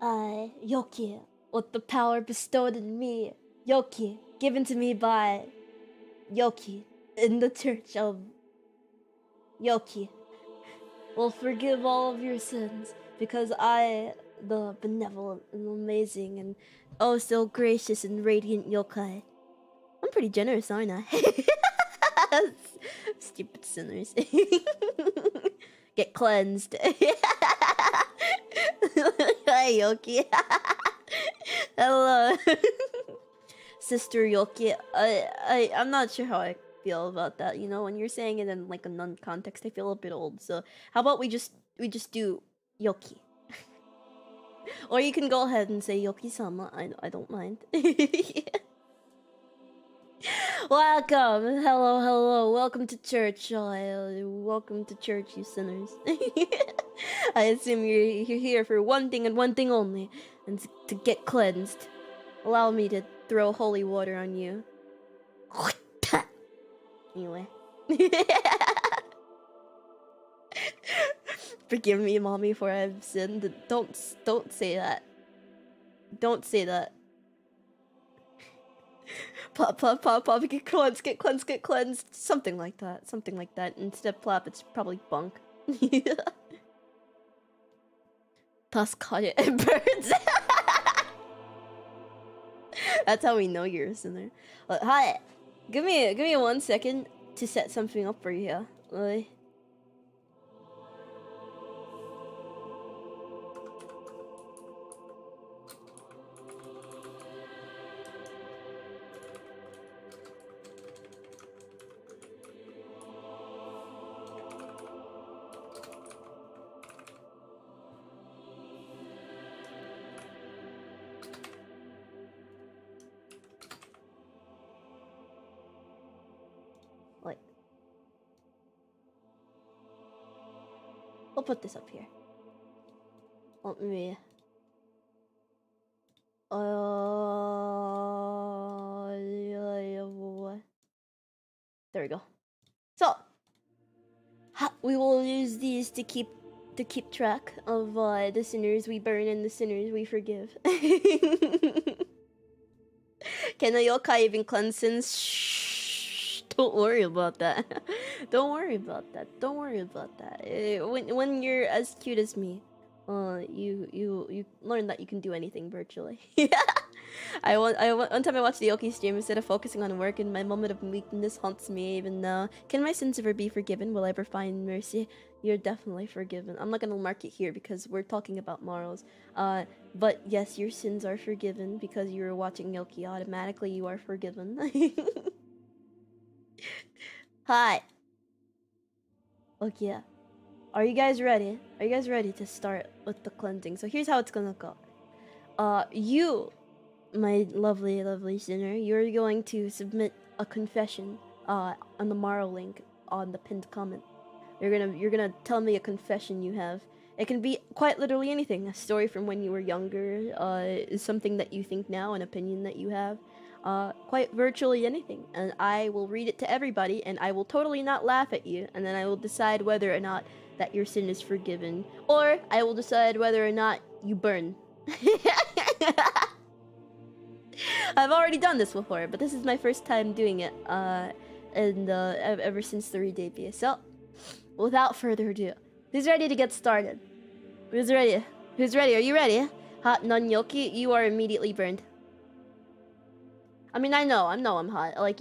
I, Yoki, with the power bestowed in me, Yoki, given to me by Yoki, in the church of Yoki, will forgive all of your sins, because I, the benevolent and amazing and oh so gracious and radiant yokai. I'm pretty generous, aren't I? Stupid sinners. Get cleansed. Hi, Yoki. Hello. Sister Yoki. I'm not sure how I feel about that. You know, when you're saying it in like a nun context, I feel a bit old. So how about we just do Yoki? Or you can go ahead and say Yoki-sama. I don't mind. Welcome, hello, welcome to church. Welcome to church, you sinners. I assume you're here for one thing and one thing only, and to get cleansed. Allow me to throw holy water on you. Anyway. Forgive me, mommy, for I've sinned. Don't say that. Don't say that. Plop, get cleansed. Something like that. Instead of plop, it's probably bunk. Toss caught it and birds. That's how we know you're a sinner. Hi, give me 1 second to set something up for you. I'll put this up here. Let me. There we go. So we will use these to keep track of the sinners we burn and the sinners we forgive. Can a yokai even cleanse sins? Shh, don't worry about that. Don't worry about that. When you're as cute as me, you learn that you can do anything virtually. One time I watched the Yoki stream. Instead of focusing on work, and my moment of weakness haunts me even now. Can my sins ever be forgiven? Will I ever find mercy? You're definitely forgiven. I'm not gonna mark it here because we're talking about morals. But yes, your sins are forgiven because you were watching Yoki. Automatically, you are forgiven. Hi. Okay. Are you guys ready? Are you guys ready to start with the cleansing? So here's how it's gonna go. You, my lovely sinner, you're going to submit a confession on the moral link on the pinned comment. You're gonna tell me a confession you have. It can be quite literally anything. A story from when you were younger, something that you think now, an opinion that you have. Quite virtually anything. And I will read it to everybody, and I will totally not laugh at you, and then I will decide whether or not that your sin is forgiven. Or I will decide whether or not you burn. I've already done this before, but this is my first time doing it, and ever since the re-debut. So, without further ado, who's ready to get started? Who's ready? Are you ready? Hot non Yoki, you are immediately burned. I mean, I know I'm hot. Like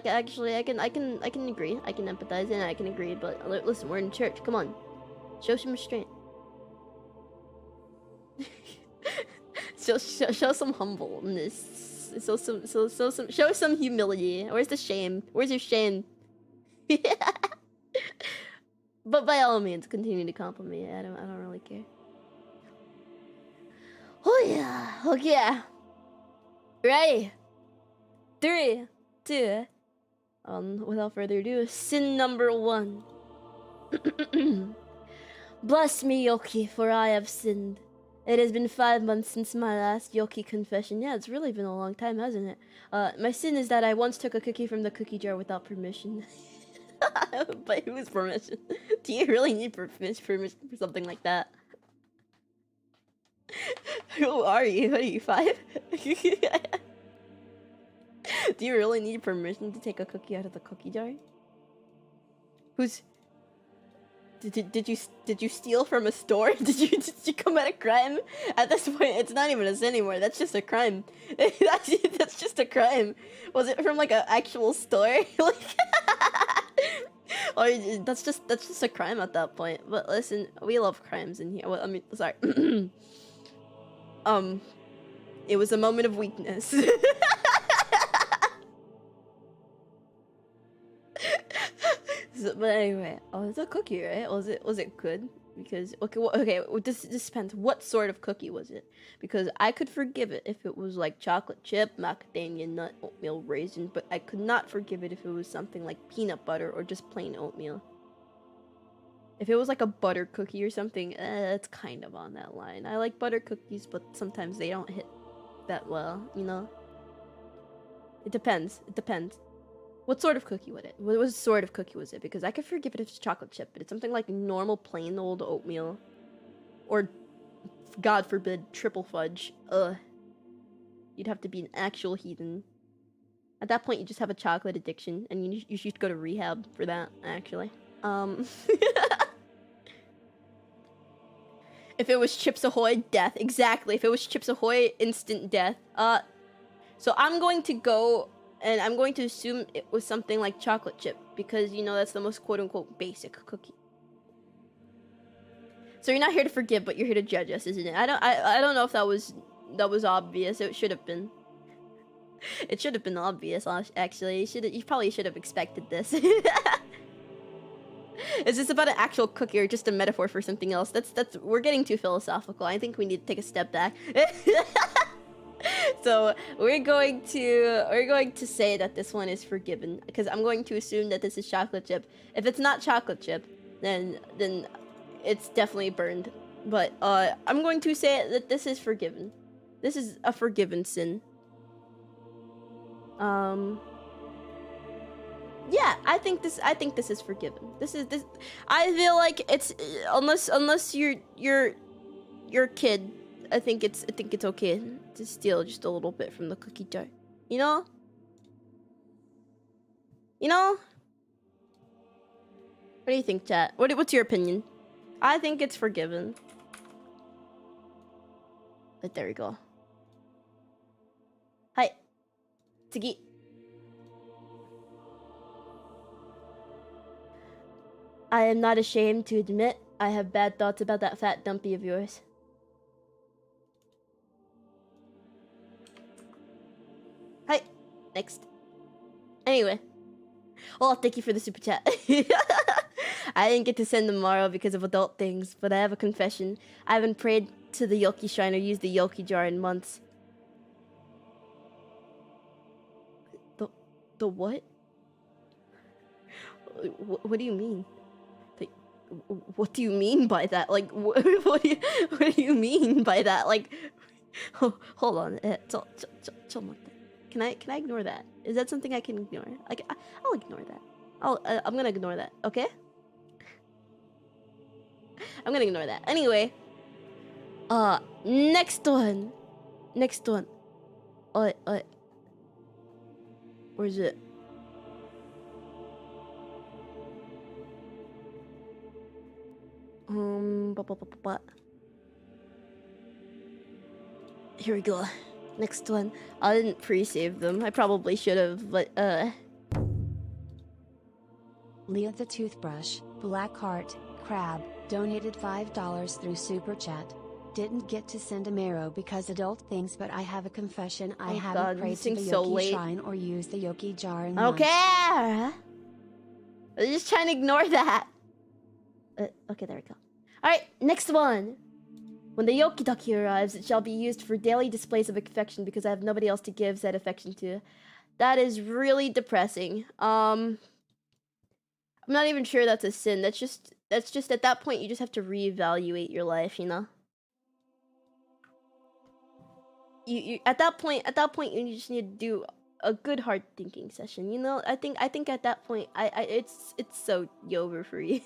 actually, I can agree. I can empathize and I can agree. But listen, we're in church. Come on, show some restraint. show some humbleness. Show some humility. Where's the shame? Where's your shame? But by all means, continue to compliment me. I don't really care. Oh yeah. Okay. Ready? 3, 2. Without further ado, sin number 1. Bless me, Yoki, for I have sinned. It has been 5 months since my last Yoki confession. Yeah, it's really been a long time, hasn't it? My sin is that I once took a cookie from the cookie jar without permission. By whose permission? Do you really need permission for something like that? Who are you? What are you, 5? Do you really need permission to take a cookie out of the cookie jar? Who's... Did you steal from a store? Did you commit a crime? At this point, it's not even a sin anymore. That's just a crime. That's just a crime. Was it from like an actual store? Like, or that's just a crime at that point. But listen, we love crimes in here. Well, I mean, sorry. It was a moment of weakness. But anyway, oh, it's a cookie, right? Was it good? Because okay, this depends. What sort of cookie was it? Because I could forgive it if it was like chocolate chip, macadamia nut, oatmeal, raisin, but I could not forgive it if it was something like peanut butter or just plain oatmeal. If it was like a butter cookie or something, it's kind of on that line. I like butter cookies, but sometimes they don't hit that well, you know? It depends. It depends. What sort of cookie was it? What sort of cookie was it? Because I could forgive it if it's chocolate chip, but it's something like normal, plain old oatmeal. Or, God forbid, triple fudge. Ugh. You'd have to be an actual heathen. At that point, you just have a chocolate addiction, and you should go to rehab for that, actually. If it was Chips Ahoy, death. Exactly. If it was Chips Ahoy, instant death. So I'm going to go... And I'm going to assume it was something like chocolate chip, because, you know, that's the most quote-unquote basic cookie. So you're not here to forgive, but you're here to judge us, isn't it? I don't know if that was obvious. It should have been. It should have been obvious, actually. You probably should have expected this. Is this about an actual cookie or just a metaphor for something else? We're getting too philosophical. I think we need to take a step back. So we're going to say that this one is forgiven, because I'm going to assume that this is chocolate chip. If it's not chocolate chip, then it's definitely burned. But I'm going to say that this is forgiven. This is a forgiven sin. Yeah, I think this is forgiven. This. I feel like it's unless you're a kid. I think it's okay to steal just a little bit from the cookie jar. You know? You know? What do you think, chat? What's your opinion? I think it's forgiven. But there we go. Hi. Tsugi. I am not ashamed to admit I have bad thoughts about that fat dumpy of yours. Hi. Next. Anyway. Oh, thank you for the super chat. I didn't get to send tomorrow because of adult things, but I have a confession. I haven't prayed to the Yoki shrine or used the Yoki jar in months. The what? What do you mean? What do you mean by that? Like, what do you mean by that? Like, hold on. Can I ignore that? Is that something I can ignore? Like, I'll ignore that. I'm gonna ignore that. Okay. I'm gonna ignore that. Anyway. Next one. Where is it? Here we go. Next one. I didn't pre-save them. I probably should have, but Leah the Toothbrush, Blackheart, Crab, donated $5 through Super Chat. Didn't get to send a marrow because adult things, but I have a confession. I haven't prayed to the Yoki shrine or used the Yoki jar in months. Okay. I'm just trying to ignore that. Okay, there we go. Alright, next one. When the Yoki-Daki arrives, it shall be used for daily displays of affection because I have nobody else to give said affection to. That is really depressing. I'm not even sure that's a sin. That's just at that point you just have to reevaluate your life, you know? You at that point you just need to do a good hard thinking session, you know? I think at that point it's so over for you.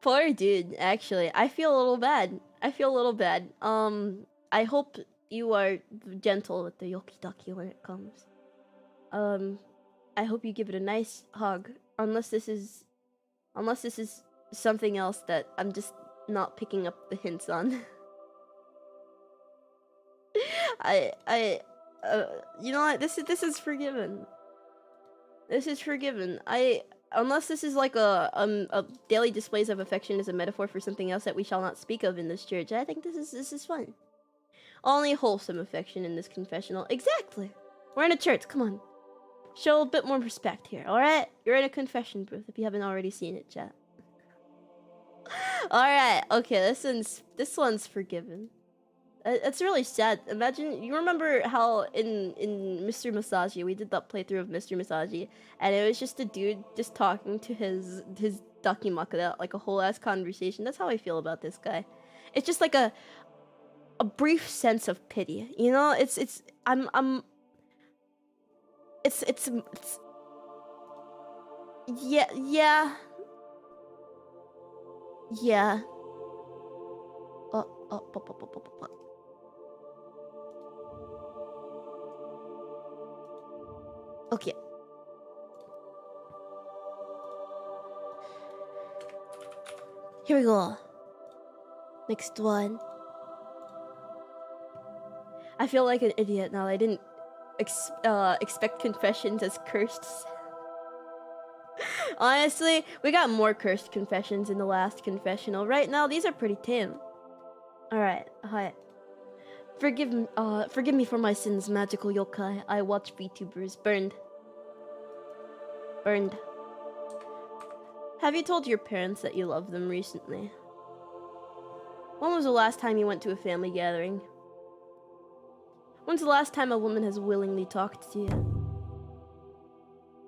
Poor dude, actually. I feel a little bad. I feel a little bad. I hope you are gentle with the Yoki when it comes. I hope you give it a nice hug. Unless this is something else that I'm just not picking up the hints on. You know what? This is forgiven. This is forgiven. Unless this is like a daily displays of affection as a metaphor for something else that we shall not speak of in this church, I think this is fun. Only wholesome affection in this confessional. Exactly. We're in a church. Come on. Show a bit more respect here, alright? You're in a confession booth if you haven't already seen it, chat. Alright, okay, this one's forgiven. It's really sad. Imagine, you remember how in Mr. Masaji, we did that playthrough of Mr. Masaji, and it was just a dude just talking to his dakimakura, like a whole ass conversation. That's how I feel about this guy. It's just like a brief sense of pity, you know? It's yeah. Okay. Here we go. Next one. I feel like an idiot now. I didn't expect confessions as cursed. Honestly, we got more cursed confessions in the last confessional. Right now, these are pretty tame. Alright, hi. Forgive me for my sins, magical yokai. I watch VTubers. Burned. Have you told your parents that you love them recently? When was the last time you went to a family gathering? When's the last time a woman has willingly talked to you?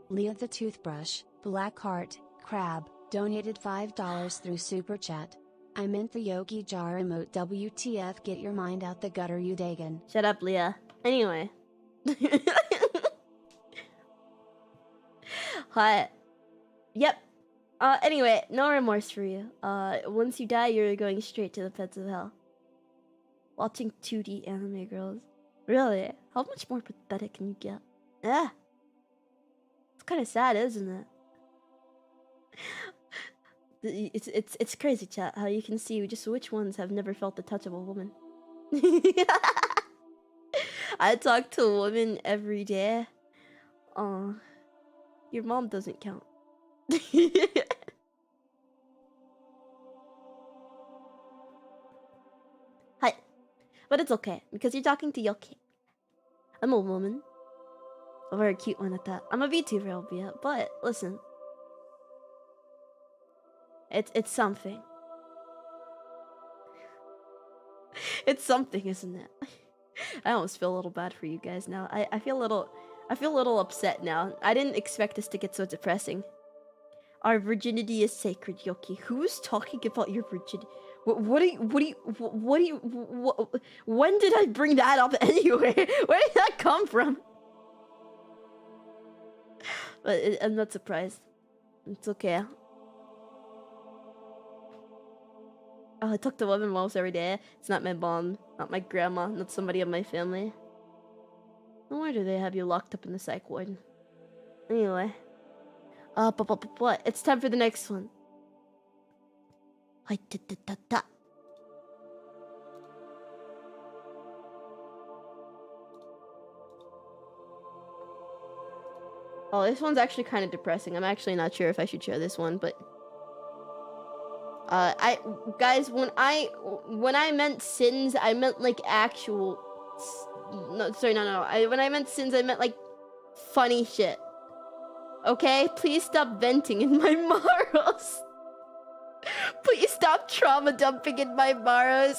Leah the Toothbrush, Black Heart, Crab, donated $5 through Super Chat. I meant the Yogi jar emote. WTF, get your mind out the gutter, you Dagon. Shut up, Leah. Anyway. Hi. Yep. Anyway, no remorse for you. Once you die, you're going straight to the pits of hell. Watching 2D anime girls. Really? How much more pathetic can you get? Yeah. It's kind of sad, isn't it? It's crazy, chat, how you can see just which ones have never felt the touch of a woman. I talk to a woman every day. Your mom doesn't count. Hi. But it's okay, because you're talking to Yoki. I'm a woman. A very cute one at that. I'm a VTuber, albeit, but listen. It's something. It's something, isn't it? I almost feel a little bad for you guys now. I feel a little upset now. I didn't expect this to get so depressing. Our virginity is sacred, Yoki. Who's talking about your virginity? When did I bring that up anyway? Where did that come from? But I'm not surprised. It's okay. Oh, I talk to women almost every day. It's not my mom, not my grandma, not somebody in my family. No wonder they have you locked up in the psych ward. Anyway. But it's time for the next one. Oh, this one's actually kind of depressing. I'm actually not sure if I should share this one, but guys, when I meant sins, I meant like actual. No, sorry, no. When I meant sins, I meant like funny shit. Okay, please stop venting in my morals. Please stop trauma dumping in my morals.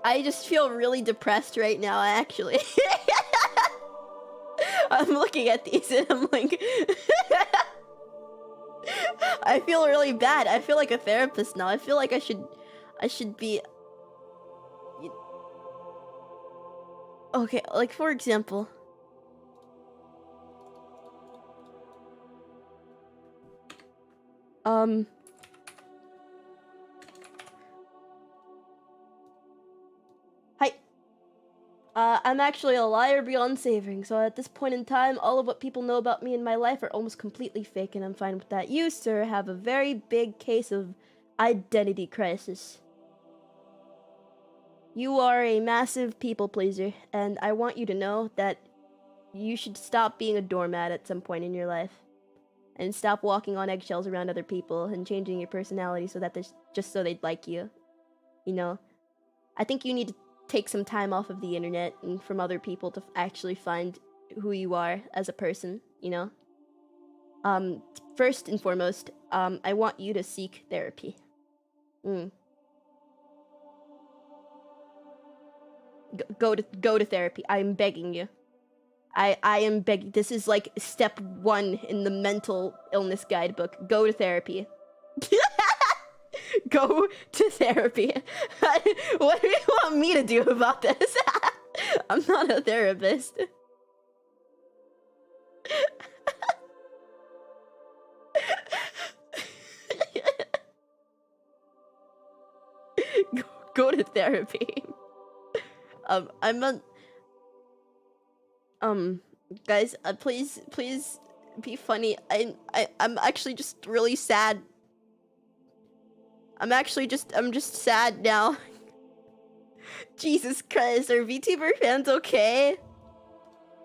I just feel really depressed right now, actually. I'm looking at these and I'm like... I feel really bad. I feel like a therapist now. I feel like I should be... Okay, like for example... Hi. I'm actually a liar beyond saving, so at this point in time, all of what people know about me and my life are almost completely fake, and I'm fine with that. You, sir, have a very big case of identity crisis. You are a massive people pleaser, and I want you to know that you should stop being a doormat at some point in your life. And stop walking on eggshells around other people and changing your personality so that there's just so they'd like you. You know? I think you need to take some time off of the internet and from other people to actually find who you are as a person, you know? First and foremost, I want you to seek therapy. Go to therapy. I'm begging you. I am begging. This is like step 1 in the mental illness guidebook. Go to therapy. Go to therapy. What do you want me to do about this? I'm not a therapist. Go to therapy. I'm a... guys, please be funny. I'm actually just really sad. I'm just sad now. Jesus Christ, are VTuber fans okay?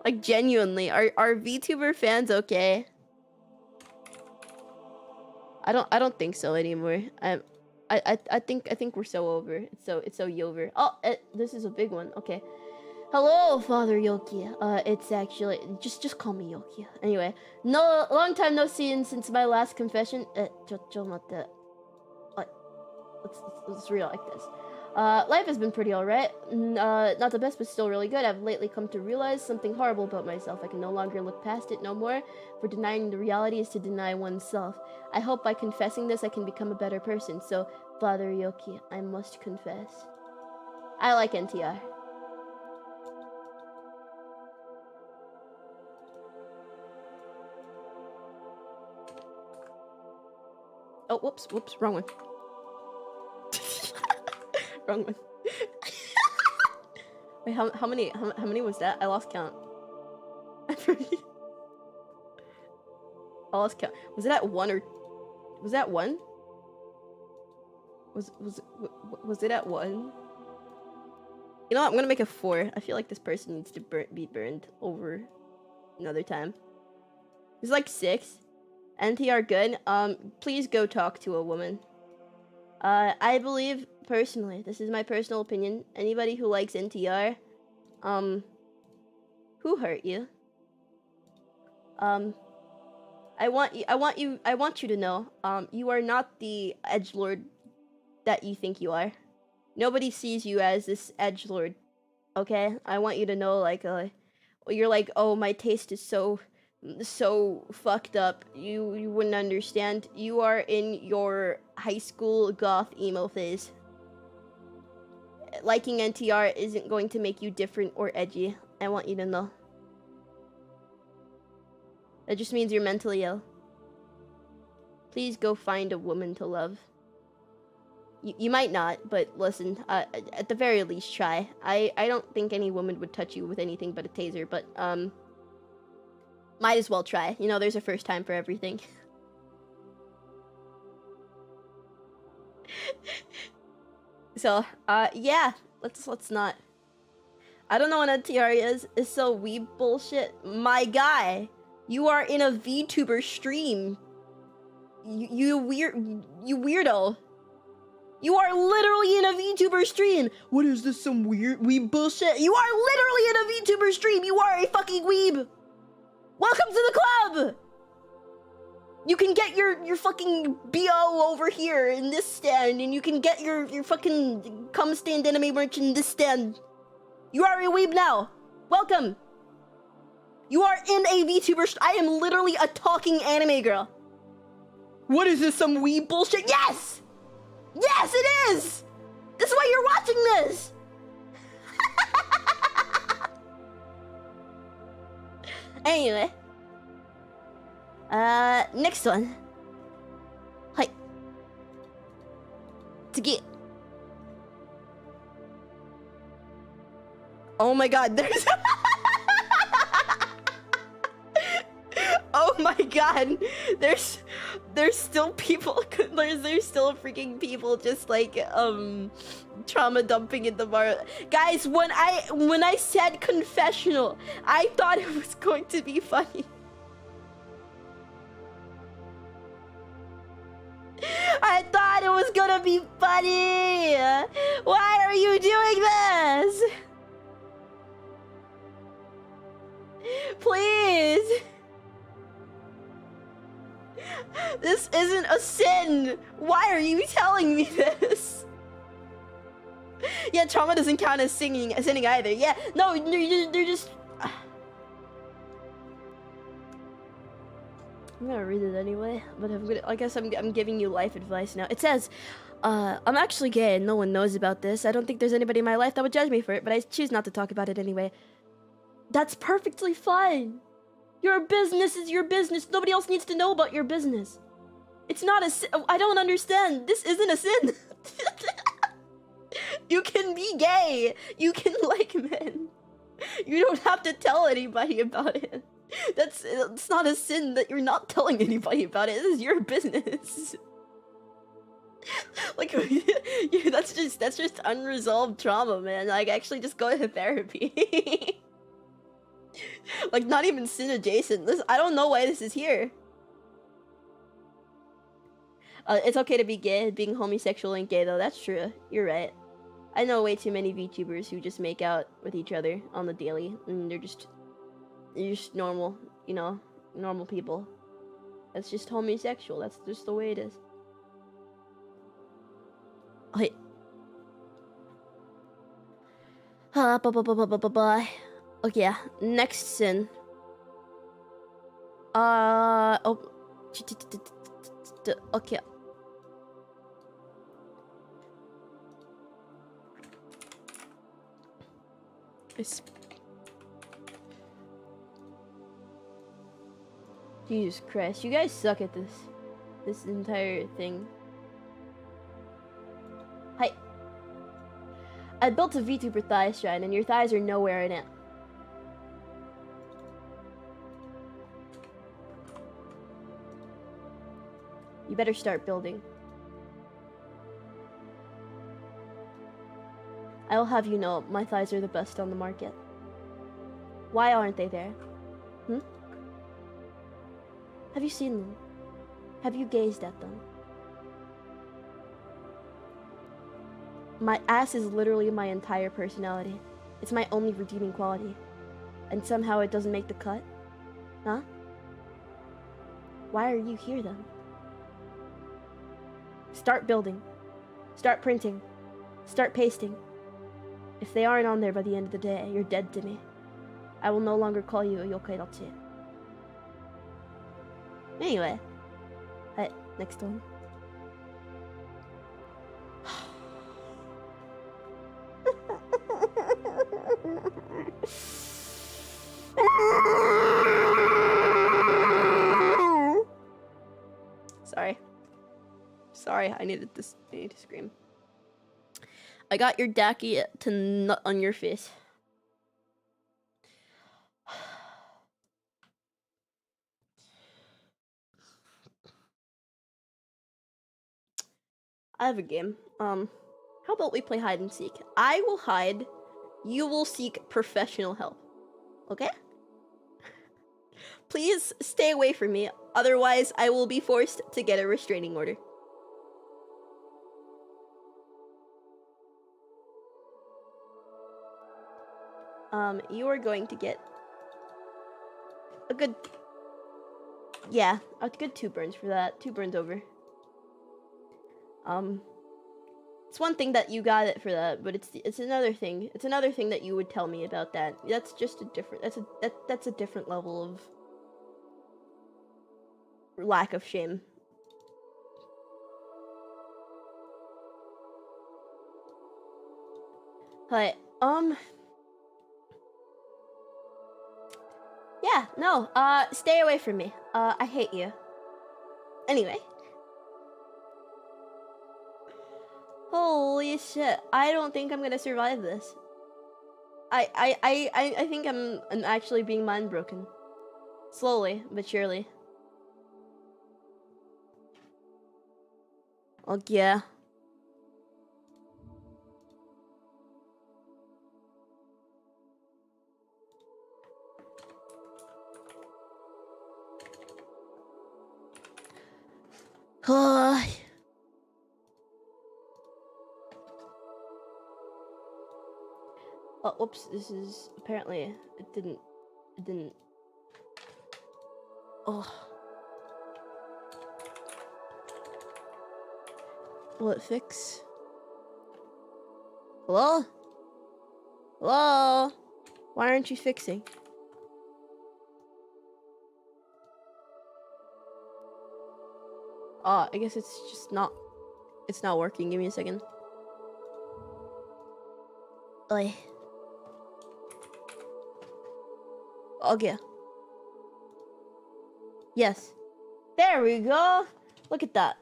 Like, genuinely, are VTuber fans okay? I don't think so anymore. I think we're so over. It's so over. Oh, this is a big one. Okay. Hello, Father Yoki. It's actually just call me Yoki. Anyway, long time no see since my last confession. Let's read it like this. Life has been pretty alright. Not the best, but still really good. I've lately come to realize something horrible about myself. I can no longer look past it no more, for denying the reality is to deny oneself. I hope by confessing this I can become a better person. So, Father Yoki, I must confess. I like NTR. Oh, whoops, wrong one. Wrong one. Wait, how many was that? I lost count. I lost count. Was it at 1 or... Was that 1? Was it at 1? You know what? I'm gonna make a 4. I feel like this person needs to be burned over another time. It's like 6. NTR good. Please go talk to a woman. I believe, personally, this is my personal opinion, anybody who likes NTR, who hurt you? I want you to know, you are not the edgelord that you think you are. Nobody sees you as this edgelord, okay? I want you to know, like, you're like, oh, my taste is so fucked up. You wouldn't understand. You are in your high school goth emo phase. Liking NTR isn't going to make you different or edgy. I want you to know. That just means you're mentally ill. Please go find a woman to love. You might not, but listen, at the very least try. I don't think any woman would touch you with anything but a taser, but might as well try. You know, there's a first time for everything. So, yeah, let's not. I don't know what NTR is. It's so weeb bullshit. My guy, you are in a VTuber stream. You weirdo. You are literally in a VTuber stream. What is this, some weird weeb bullshit? You are literally in a VTuber stream. You are a fucking weeb. Welcome to the club! You can get your fucking BO over here in this stand, and you can get your fucking cum stand anime merch in this stand. You are a weeb now. Welcome. You are in a VTuber I am literally a talking anime girl. What is this, some weeb bullshit? Yes! Yes, it is! This is why you're watching this! Anyway. Next one. Tsugi. Oh my god, there's... Oh my god, there's still people, there's still freaking people just like, trauma dumping in the bar. Guys, when I said confessional, I thought it was going to be funny. I thought it was gonna be funny! Why are you doing this? Please! This isn't a sin! Why are you telling me this? Yeah, trauma doesn't count as sinning either. Yeah, no, they're just... I'm gonna read it anyway, but I guess I'm giving you life advice now. It says, I'm actually gay and no one knows about this. I don't think there's anybody in my life that would judge me for it, but I choose not to talk about it anyway. That's perfectly fine. Your business is your business. Nobody else needs to know about your business. It's not a sin. I don't understand. This isn't a sin. You can be gay. You can like men. You don't have to tell anybody about it. It's not a sin that you're not telling anybody about it. This is your business. Like, yeah, that's just unresolved trauma, man. Like, actually just go to therapy. Like, not even sin adjacent. I don't know why this is here. It's okay to be gay. Being homosexual ain't gay, though. That's true. You're right. I know way too many VTubers who just make out with each other on the daily, and they're just normal, you know, normal people. That's just homosexual. That's just the way it is. Wait. Okay, yeah. Next sin. Oh. Okay. Jesus Christ, you guys suck at this entire thing. Hi. I built a VTuber thigh shrine and your thighs are nowhere in it. You better start building. I will have you know, my thighs are the best on the market. Why aren't they there? Hmm? Have you seen them? Have you gazed at them? My ass is literally my entire personality. It's my only redeeming quality. And somehow it doesn't make the cut? Huh? Why are you here then? Start building. Start printing. Start pasting. If they aren't on there by the end of the day, you're dead to me. I will no longer call you a yokai dachi. Anyway. Alright, next one. Sorry, I needed to scream. I got your Daki to nut on your face. I have a game. How about we play hide and seek? I will hide, you will seek professional help. Okay? Please stay away from me, otherwise I will be forced to get a restraining order. You are going to get a good... Yeah, a good 2 burns for that. 2 burns over. It's one thing that you got it for that, but it's another thing. It's another thing that you would tell me about that. That's just a different... That's a different level of... lack of shame. Hi, yeah, no, stay away from me. I hate you. Anyway. Holy shit! I don't think I'm gonna survive this. I think I'm actually being mind broken. Slowly but surely. Oh yeah. Oh, oops, this is apparently it didn't oh. Will it fix? Hello? Hello? Why aren't you fixing? I guess it's just not working. Give me a second. Oi. Okay. Yes. There we go. Look at that.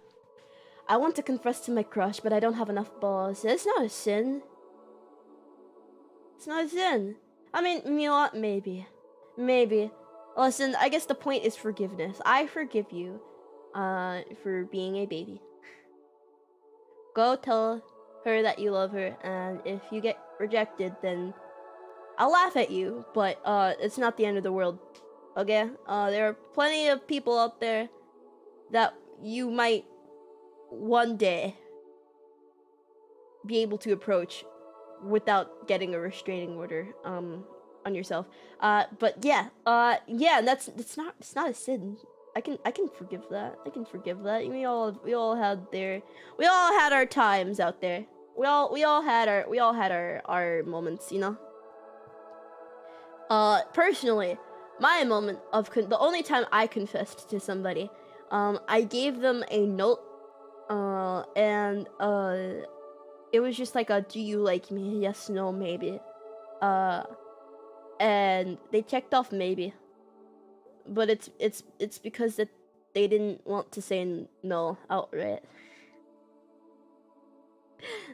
I want to confess to my crush, but I don't have enough balls. It's not a sin. It's not a sin. I mean, you know what? Maybe. Listen, I guess the point is forgiveness. I forgive you, for being a baby. Go tell her that you love her, and if you get rejected, then I'll laugh at you, but, it's not the end of the world. Okay? There are plenty of people out there that you might one day be able to approach without getting a restraining order on yourself. But yeah, it's not a sin. I can forgive that. We all had our times out there. We all had our moments, you know. Personally, my moment of the only time I confessed to somebody, I gave them a note, and it was just like a "Do you like me? Yes, no, maybe." And they checked off maybe, but it's because that they didn't want to say no outright.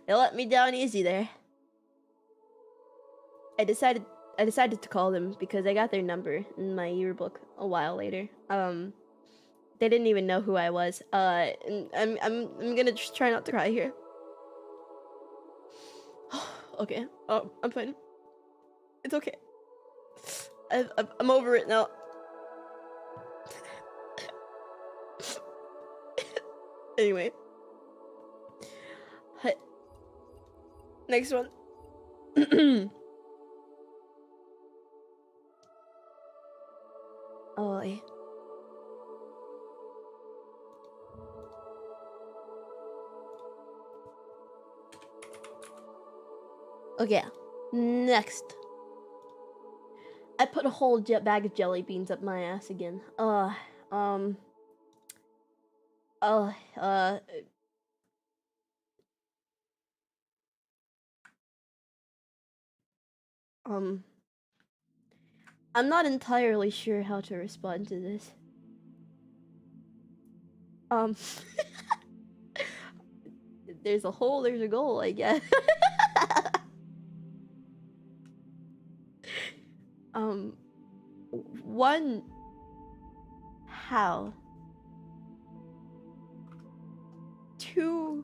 They let me down easy there. I decided to call them because I got their number in my yearbook a while later. They didn't even know who I was. And I'm gonna just try not to cry here. Okay. I'm fine. It's okay. I'm over it now. Anyway. Next one. Oh. Okay. Next. I put a whole bag of jelly beans up my ass again. I'm not entirely sure how to respond to this. There's a hole, there's a goal, I guess. One, how? Two,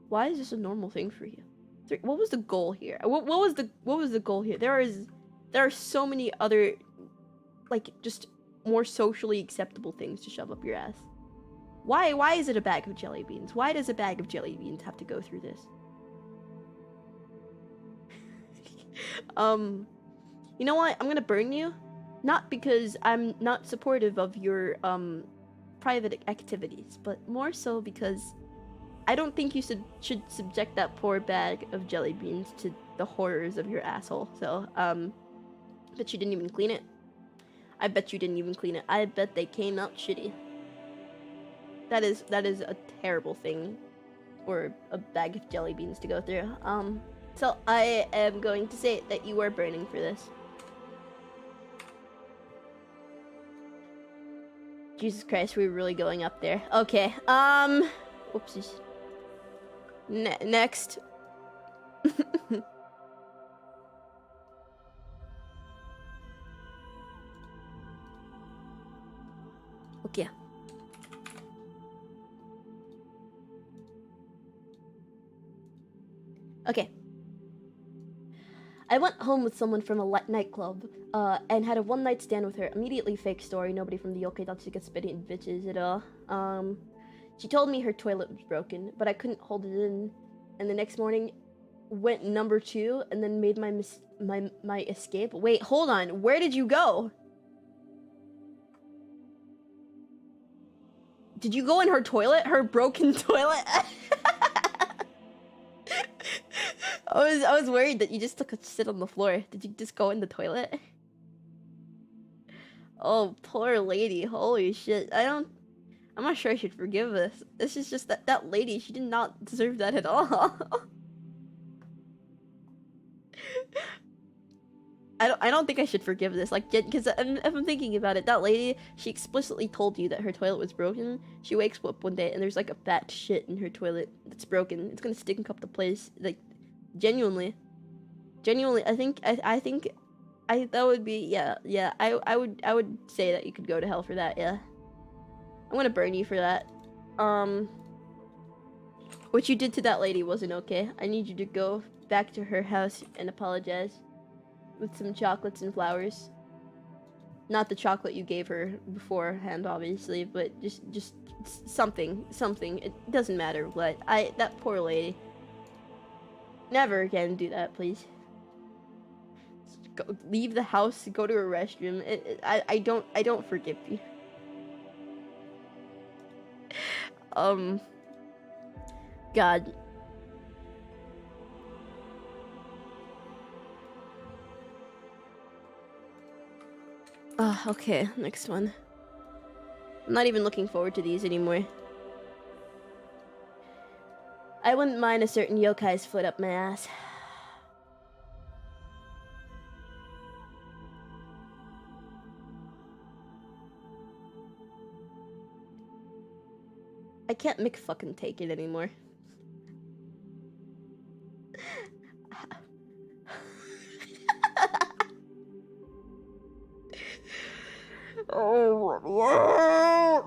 why is this a normal thing for you? Three, what was the goal here? What was the goal here? There are so many other, like, just more socially acceptable things to shove up your ass. Why is it a bag of jelly beans? Why does a bag of jelly beans have to go through this? You know what? I'm gonna burn you. Not because I'm not supportive of your, private activities, but more so because I don't think you should subject that poor bag of jelly beans to the horrors of your asshole. So, bet you didn't even clean it. I bet you didn't even clean it. I bet they came out shitty. That is a terrible thing for a bag of jelly beans to go through. So I am going to say that you are burning for this. Jesus Christ, we're really going up there. Okay, whoopsies. Next. Okay. Okay. I went home with someone from a nightclub, and had a one-night stand with her. Immediately fake story. Nobody from the yokai thought she could spit it bitches at all. She told me her toilet was broken, but I couldn't hold it in. And the next morning, went number 2, and then made my escape. Wait, hold on. Where did you go? Did you go in her toilet? Her broken toilet? I was worried that you just took a sit on the floor. Did you just go in the toilet? Oh, poor lady. Holy shit. I'm not sure I should forgive this. This is just that lady, she did not deserve that at all. I don't think I should forgive this, like, because if I'm thinking about it, that lady, she explicitly told you that her toilet was broken. She wakes up one day and there's like a fat shit in her toilet that's broken. It's gonna stink up the place, like, genuinely. I think that would be, yeah, I would say that you could go to hell for that, yeah. I'm gonna burn you for that. What you did to that lady wasn't okay. I need you to go back to her house and apologize. With some chocolates and flowers. Not the chocolate you gave her beforehand, obviously, but just something. It doesn't matter what. That poor lady. Never again do that, please. Go, leave the house, go to a restroom. I don't forgive you. God. Okay, next one. I'm not even looking forward to these anymore. I wouldn't mind a certain yokai's foot up my ass. I can't fucking take it anymore. Oh,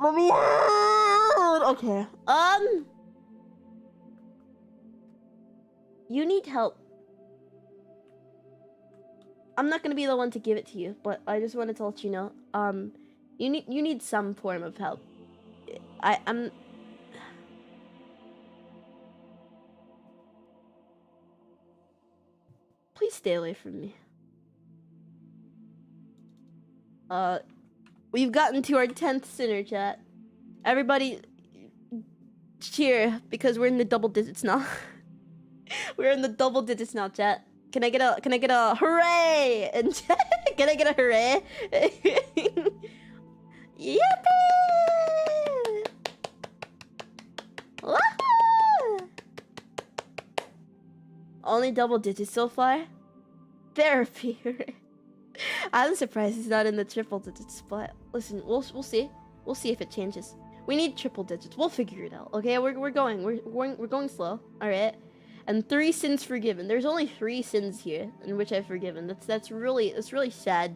let me out. Okay. You need help. I'm not gonna be the one to give it to you, but I just wanted to let you know. You need some form of help. I'm. Please stay away from me. We've gotten to our 10th sinner, chat. Everybody, cheer, because we're in the double digits now. We're in the double digits now, chat. Can I get a hooray? And can I get a hooray? Yippee! Woohoo! Only double digits so far. Therapy. I'm surprised he's not in the triple digits, but listen, we'll see. We'll see if it changes. We need triple digits. We'll figure it out. Okay, we're going slow. All right. And 3 sins forgiven. There's only 3 sins here in which I've forgiven. That's really sad.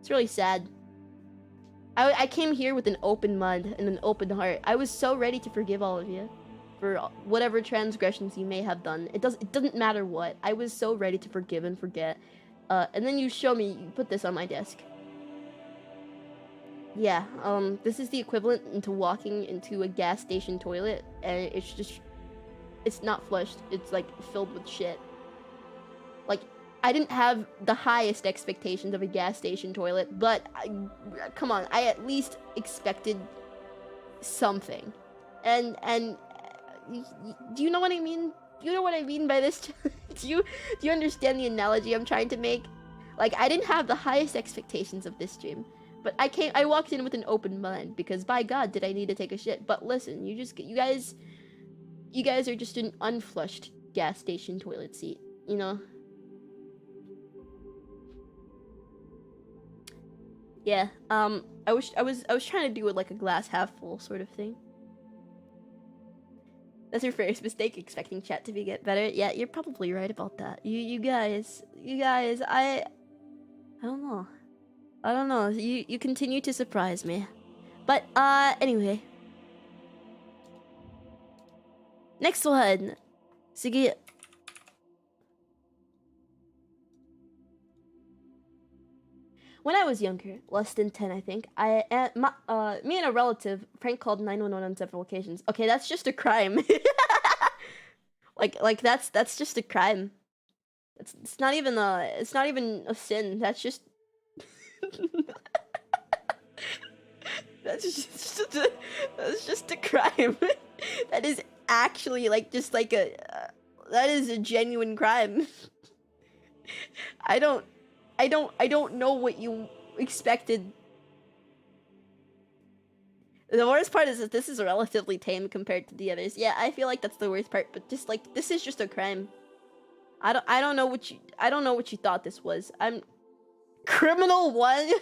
It's really sad. I came here with an open mind and an open heart. I was so ready to forgive all of you for whatever transgressions you may have done. It doesn't matter what. I was so ready to forgive and forget. And then you put this on my desk. Yeah, this is the equivalent into walking into a gas station toilet, and it's not flushed. It's, like, filled with shit. Like, I didn't have the highest expectations of a gas station toilet, but, come on, I at least expected something. And, do you know what I mean? Do you know what I mean by this? Do you understand the analogy I'm trying to make? Like, I didn't have the highest expectations of this stream, but I walked in with an open mind because, by God, did I need to take a shit. But listen, you guys are just an unflushed gas station toilet seat, you know? Yeah, I was trying to do it like a glass half full sort of thing. That's your first mistake, expecting chat to get better. Yeah, you're probably right about that. You guys, I don't know. I don't know. You continue to surprise me. But anyway. Next one. Sige. When I was younger, less than 10, I think, me and a relative prank called 911 on several occasions. Okay, that's just a crime. like that's just a crime. It's not even a sin. That's just that's just a crime. That is actually that is a genuine crime. I don't know what you expected. The worst part is that this is relatively tame compared to the others. Yeah, I feel like that's the worst part, but just like this is just a crime. I don't know what you thought this was. I'm criminal 1.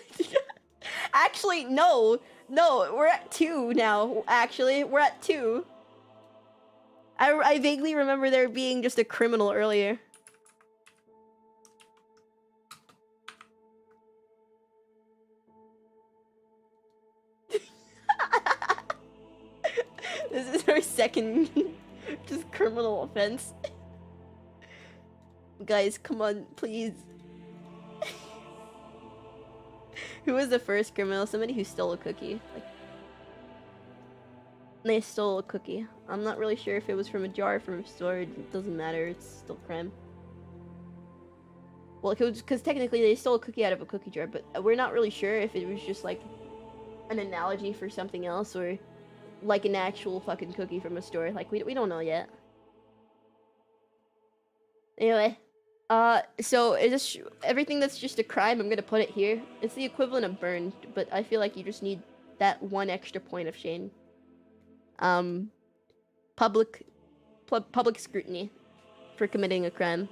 Actually, no, we're at 2 now. Actually, we're at 2. I vaguely remember there being just a criminal earlier. This is our second just criminal offense. Guys, come on, please. Who was the first criminal? Somebody who stole a cookie. Like, they stole a cookie. I'm not really sure if it was from a jar or from a store. It doesn't matter. It's still crime. Well, because technically they stole a cookie out of a cookie jar, but we're not really sure if it was just like an analogy for something else or like an actual fucking cookie from a store. Like, we don't know yet. Anyway, so everything that's just a crime, I'm gonna put it here. It's the equivalent of burned, but I feel like you just need that one extra point of shame. Public scrutiny for committing a crime.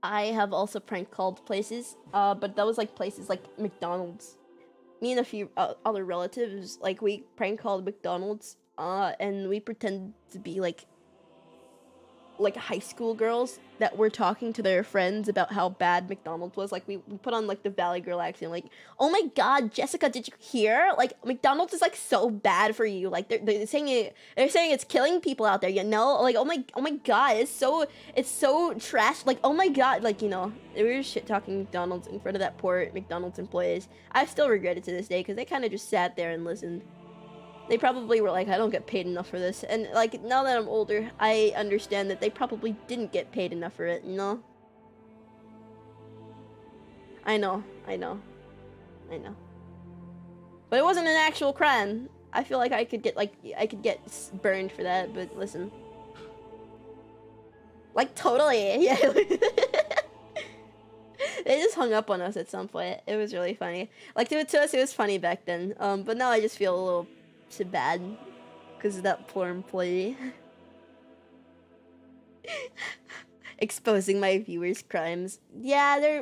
I have also prank called places, but that was like places like McDonald's. Me and a few other relatives, like, we prank called McDonald's, and we pretend to be like high school girls that were talking to their friends about how bad McDonald's was. Like, we put on like the Valley Girl accent, like, oh my god, Jessica, did you hear? Like, McDonald's is like so bad for you. Like, they're saying it's killing people out there, you know? Like, oh my god, it's so trash. Like, oh my god, like, you know, we were shit talking McDonald's in front of that poor McDonald's employees. I still regret it to this day because they kind of just sat there and listened. They probably were like, I don't get paid enough for this. And, like, now that I'm older, I understand that they probably didn't get paid enough for it, you know? I know. But it wasn't an actual crime. I feel like I could get burned for that, but listen. Like, totally, yeah. They just hung up on us at some point. It was really funny. Like, to us, it was funny back then. But now I just feel a little so bad because of that poor employee. Exposing my viewers' crimes. Yeah,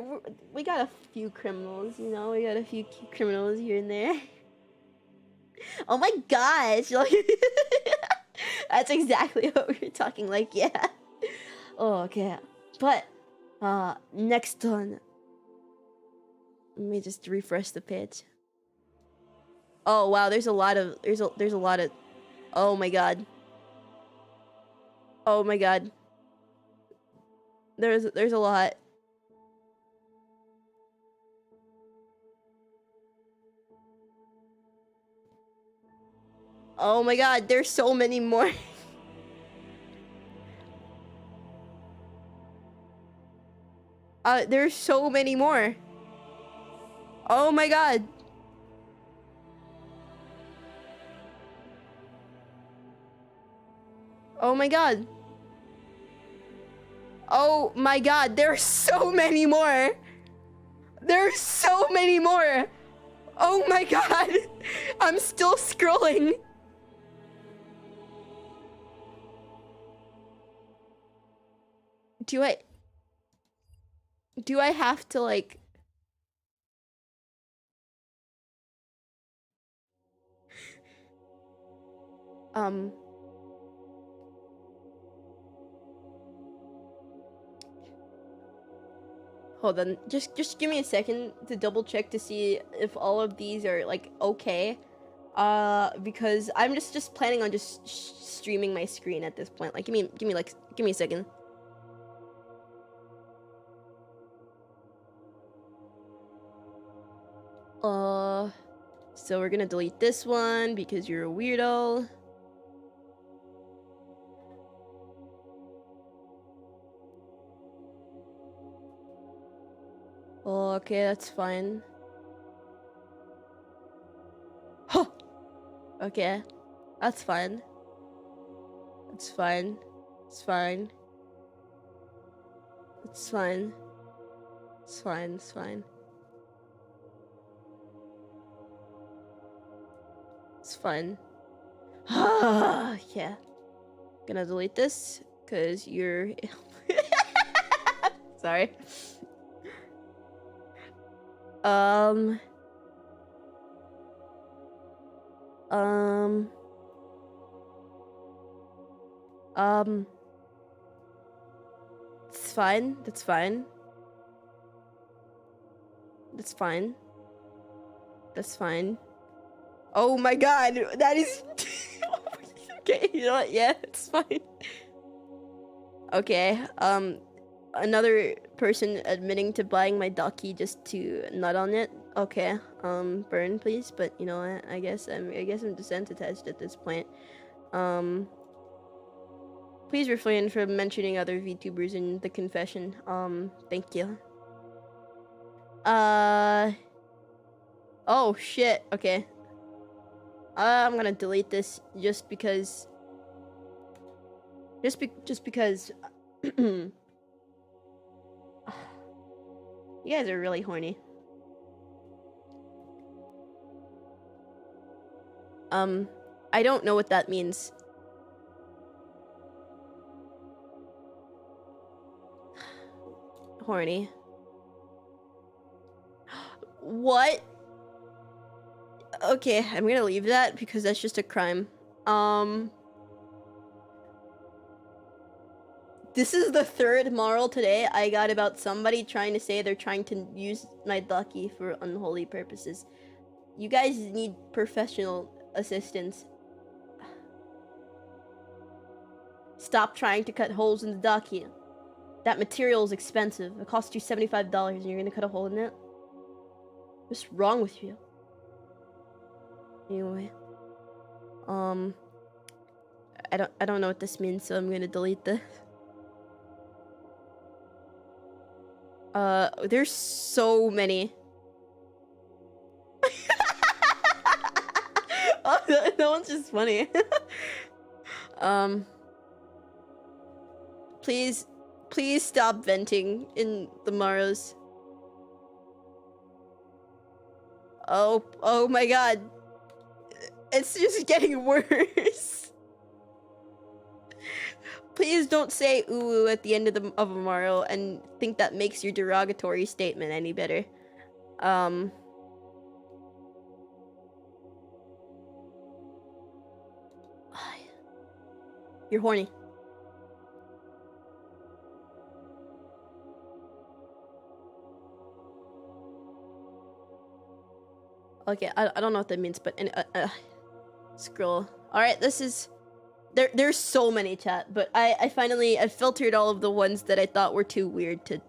we got a few criminals, you know. We got a few criminals here and there. Oh my gosh, like, that's exactly what we were talking like. Yeah. Oh, okay. But next one. Let me just refresh the page. Oh wow, there's a lot of oh my god. Oh my god. There's a lot. Oh my god, there's so many more. There's so many more. Oh my god. Oh my god. Oh my god, there's so many more. There's so many more. Oh my god. I'm still scrolling. Do I have to, like, Hold on, just give me a second to double check to see if all of these are like okay. Because I'm just planning on just streaming my screen at this point. Like, give me a second. So we're gonna delete this one because you're a weirdo. Okay, that's fine. Huh. Okay, that's fine. It's fine. It's fine. It's fine. It's fine. It's fine. It's fine. Yeah. Gonna delete this because you're. Sorry. It's fine. That's fine. That's fine. That's fine. Oh my god, that is. Okay, you know what? Yeah, it's fine. Okay, another person admitting to buying my ducky just to nut on it. Okay, burn please. But you know what? I guess I'm desensitized at this point. Please refrain from mentioning other VTubers in the confession. Thank you. Oh shit. Okay. I'm gonna delete this just because. Just because. You guys are really horny. I don't know what that means. Horny. What? Okay, I'm gonna leave that because that's just a crime. This is the third moral today I got about somebody trying to say they're trying to use my ducky for unholy purposes. You guys need professional assistance. Stop trying to cut holes in the ducky. That material is expensive. It costs you $75 and you're gonna cut a hole in it? What's wrong with you? Anyway. I don't know what this means, so I'm gonna delete this. There's so many. Oh, that one's just funny. Please stop venting in the Maros. Oh my god. It's just getting worse. Please don't say ooh at the end of a Maro and think that makes your derogatory statement any better. You're horny. Okay, I don't know what that means, but scroll. All right, this is there's so many, chat, but I finally filtered all of the ones that I thought were too weird to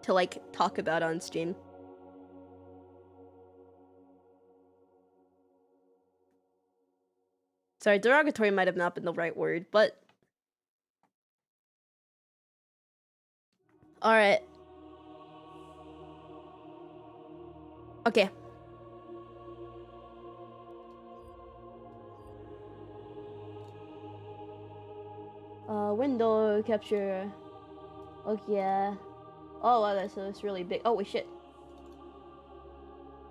like talk about on stream. Sorry, derogatory might have not been the right word, but all right. Okay. Window capture. Okay, yeah. Oh wow, that's really big. Oh wait, shit.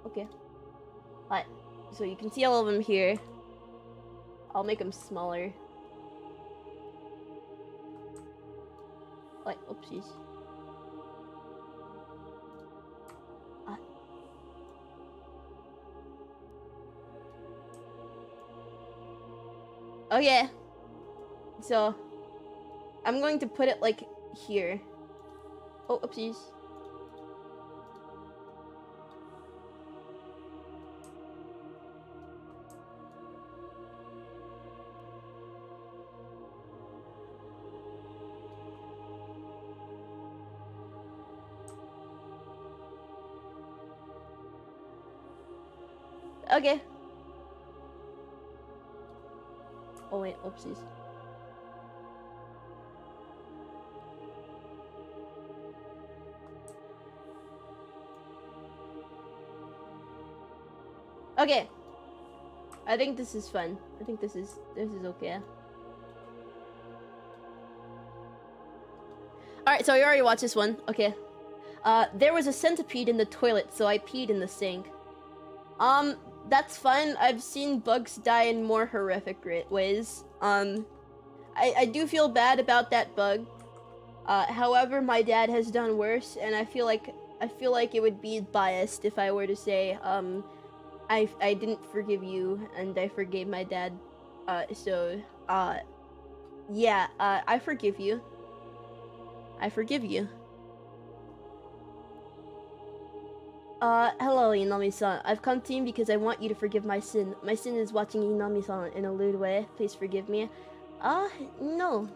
Okay. Alright, so you can see all of them here. I'll make them smaller. Like, oopsies. Okay. So, I'm going to put it like here. Oh, oopsies. Okay. Oh wait, oopsies. Okay. I think this is fun. I think this is okay. Alright, so we already watched this one. Okay. There was a centipede in the toilet, so I peed in the sink. That's fun. I've seen bugs die in more horrific ways. I do feel bad about that bug. However, my dad has done worse, and I feel like it would be biased if I were to say, I didn't forgive you, and I forgave my dad. Yeah, I forgive you. I forgive you. Hello, Inami-san. I've come to you because I want you to forgive my sin. My sin is watching Inami-san in a lewd way. Please forgive me. No.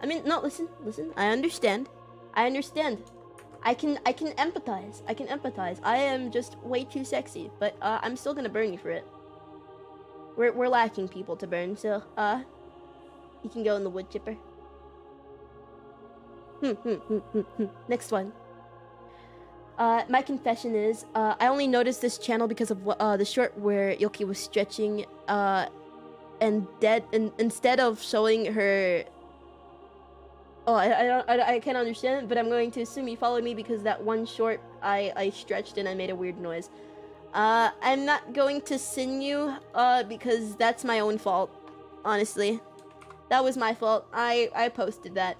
I mean, no, listen. I understand. I can empathize. I am just way too sexy, but, I'm still gonna burn you for it. We're lacking people to burn, so, you can go in the wood chipper. Next one. My confession is, I only noticed this channel because of the short where Yoki was stretching, and instead of showing her... Oh, I can't understand, but I'm going to assume you followed me because that one short I stretched and I made a weird noise. I'm not going to sin you, because that's my own fault, honestly. That was my fault. I posted that.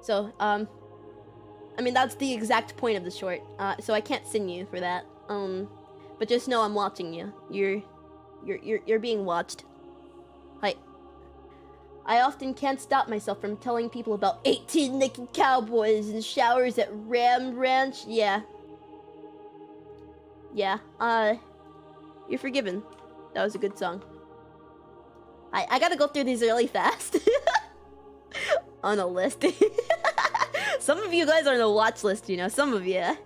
So, I mean, that's the exact point of the short, so I can't sin you for that. But just know I'm watching you. You're being watched. Hi. I often can't stop myself from telling people about 18 naked cowboys and showers at Ram Ranch. Yeah. Yeah, you're forgiven. That was a good song. I gotta go through these really fast. On a list. Some of you guys are on the watch list, you know, some of you.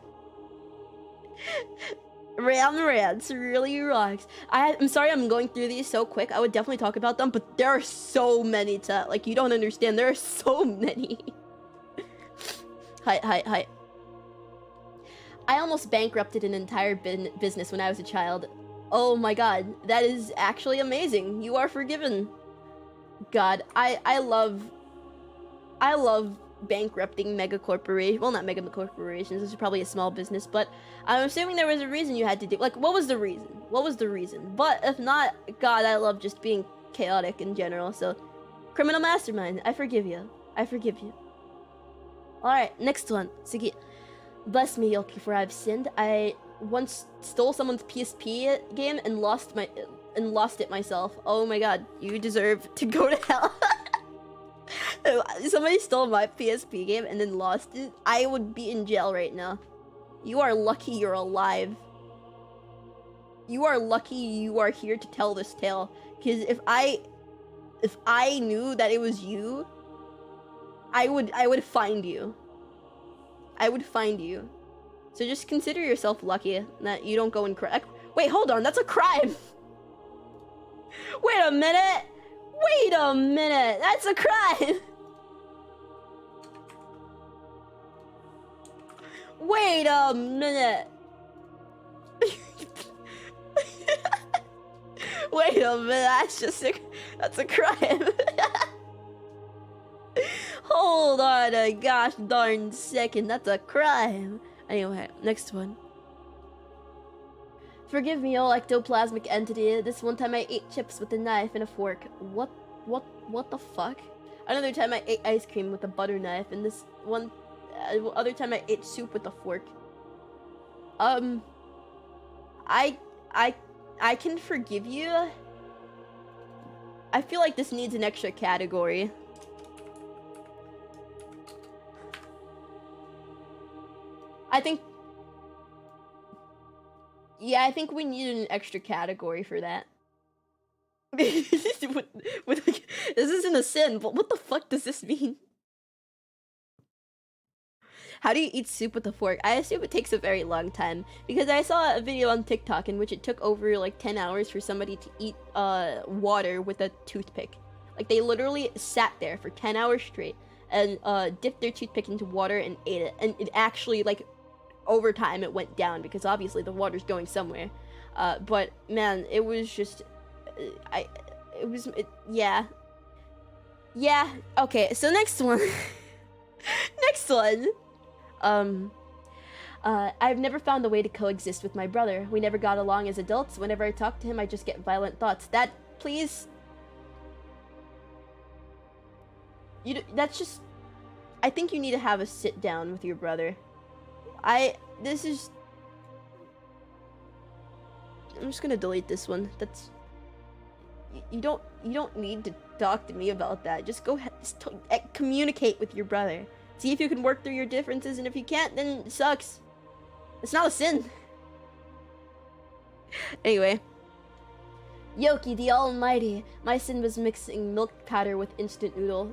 Ram Rants really rocks. I'm sorry I'm going through these so quick. I would definitely talk about them, but there are so many to, like, you don't understand. There are so many. Hi. I almost bankrupted an entire business when I was a child. Oh my god, that is actually amazing. You are forgiven. God, I love bankrupting mega corporations. Well, not mega corporations. This is probably a small business, but I'm assuming there was a reason you had to do. Like, what was the reason? But if not, God, I love just being chaotic in general. So, criminal mastermind, I forgive you. All right, next one. Sugi. Bless me, Yoki, for I've sinned. I once stole someone's PSP game and lost it myself. Oh my God, you deserve to go to hell. Somebody stole my PSP game and then lost it. I would be in jail right now. You are lucky you're alive. You are lucky you are here to tell this tale. Because if I knew that it was you, I would find you. So just consider yourself lucky that you don't go and cry. Wait, hold on, that's a crime. Wait a minute, that's a crime. Wait a minute. Wait a minute, that's a crime. Hold on a gosh darn second, that's a crime. Anyway, next one. Forgive me, oh ectoplasmic entity. This one time I ate chips with a knife and a fork. What the fuck? Another time I ate ice cream with a butter knife, and this one other time I ate soup with a fork. I can forgive you. I feel like this needs an extra category. I think... Yeah, I think we need an extra category for that. This isn't a sin, but what the fuck does this mean? How do you eat soup with a fork? I assume it takes a very long time, because I saw a video on TikTok in which it took over like 10 hours for somebody to eat water with a toothpick. Like they literally sat there for 10 hours straight and dipped their toothpick into water and ate it, and it actually, like, over time it went down because obviously the water's going somewhere. But man, it was just yeah. Okay, so next one. Next one. I've never found a way to coexist with my brother. We never got along as adults. Whenever I talk to him, I just get violent thoughts. That, please. That's just... I think you need to have a sit down with your brother. This is... I'm just gonna delete this one. That's... You don't need to talk to me about that. Just go ahead, communicate with your brother. See if you can work through your differences, and if you can't, then it sucks. It's not a sin. Anyway. Yoki the Almighty. My sin was mixing milk powder with instant noodle.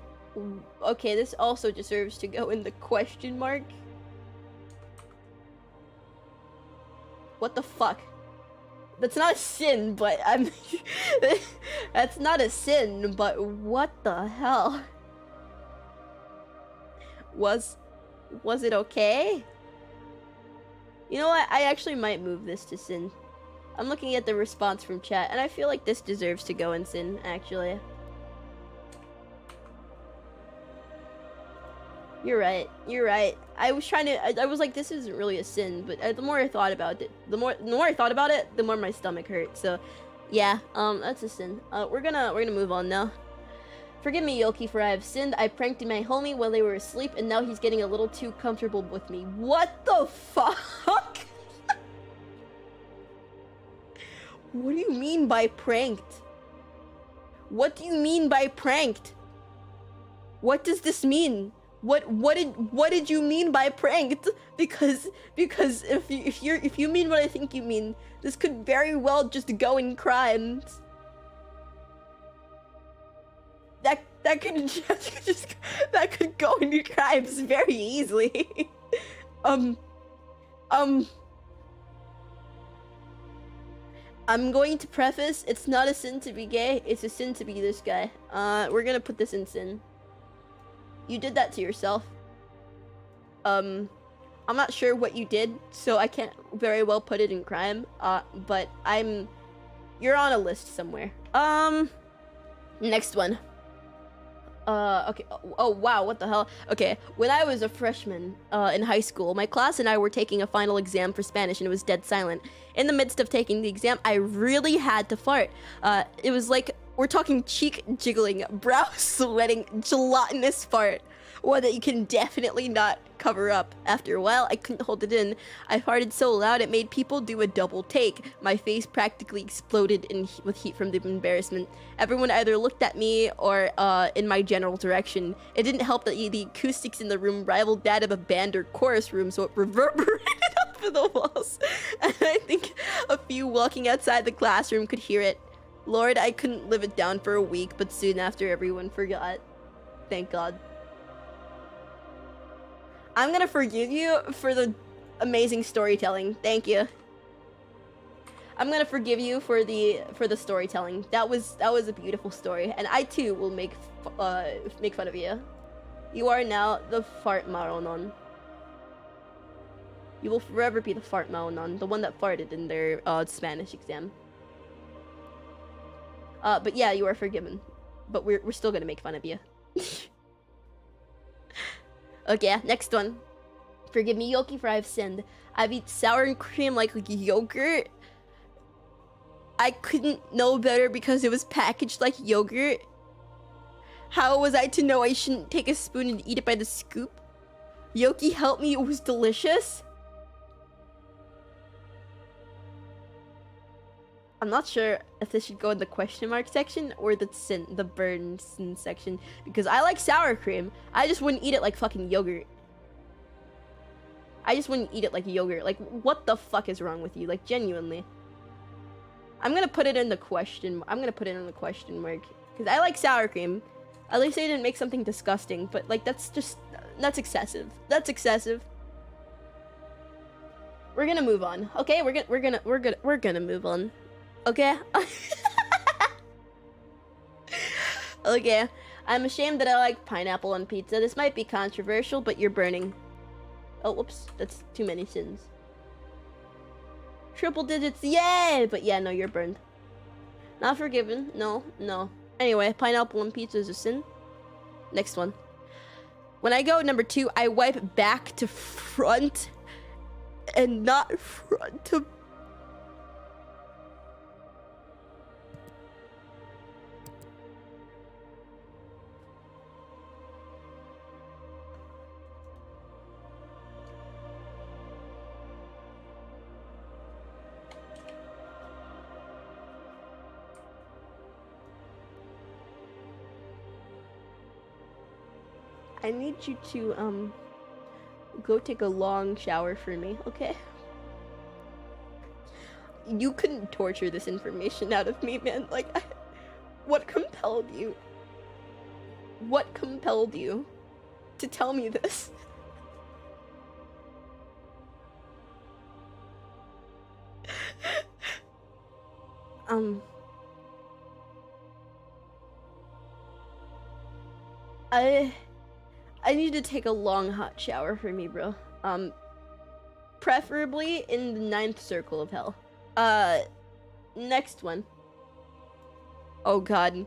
Okay, this also deserves to go in the question mark. What the fuck? That's not a sin, but I'm... That's not a sin, but what the hell? Was it okay? You know what? I actually might move this to sin. I'm looking at the response from chat, and I feel like this deserves to go in sin, actually. You're right. You're right. I was trying to... I was like, this isn't really a sin, but the more I thought about it, the more I thought about it, the more my stomach hurt. So, yeah, that's a sin. We're gonna move on now. Forgive me, Yoki, for I have sinned. I pranked my homie while they were asleep, and now he's getting a little too comfortable with me. What the fuck? What do you mean by pranked? What do you mean by pranked? What does this mean? What did you mean by pranked? Because if you mean what I think you mean, this could very well just go in crimes. That could go into crimes very easily. I'm going to preface, it's not a sin to be gay, it's a sin to be this guy. We're gonna put this in sin. You did that to yourself. I'm not sure what you did, so I can't very well put it in crime. But you're on a list somewhere. Next one. Okay. Oh, wow, what the hell? Okay, when I was a freshman, in high school, my class and I were taking a final exam for Spanish, and it was dead silent. In the midst of taking the exam, I really had to fart. It was like, we're talking cheek jiggling, brow sweating, gelatinous fart. One that you can definitely not cover up. After a while, I couldn't hold it in. I farted so loud it made people do a double take. My face practically exploded with heat from the embarrassment. Everyone either looked at me or in my general direction. It didn't help that the acoustics in the room rivaled that of a band or chorus room, so it reverberated off of the walls. And I think a few walking outside the classroom could hear it. Lord, I couldn't live it down for a week, but soon after everyone forgot. Thank God. I'm gonna forgive you for the amazing storytelling. Thank you. I'm gonna forgive you for the storytelling. That was a beautiful story, and I too will make fun of you. You are now the fart maronon. You will forever be the fart maronon, the one that farted in their Spanish exam. But yeah, you are forgiven. But we're still gonna make fun of you. Okay, next one. Forgive me, Yoki, for I've sinned. I've eaten sour and cream like yogurt. I couldn't know better because it was packaged like yogurt. How was I to know I shouldn't take a spoon and eat it by the scoop? Yoki, help me, it was delicious. I'm not sure if this should go in the question mark section or the burn sin section, because I like sour cream. I just wouldn't eat it like fucking yogurt. I just wouldn't eat it like yogurt. Like, what the fuck is wrong with you? Like, genuinely. I'm gonna put it in the question mark, because I like sour cream. At least they didn't make something disgusting, but like, that's excessive. That's excessive. We're gonna move on, okay? We're gonna move on, okay? Okay. I'm ashamed that I like pineapple on pizza. This might be controversial, but you're burning. Oh, whoops. That's too many sins. Triple digits, yay! But yeah, no, you're burned. Not forgiven. No, no. Anyway, pineapple on pizza is a sin. Next one. When I go number 2, I wipe back to front and not front to... I need you to, go take a long shower for me, okay? You couldn't torture this information out of me, man. Like, what compelled you? What compelled you to tell me this? I need to take a long hot shower for me, bro. Preferably in the 9th circle of hell. Next one. Oh god.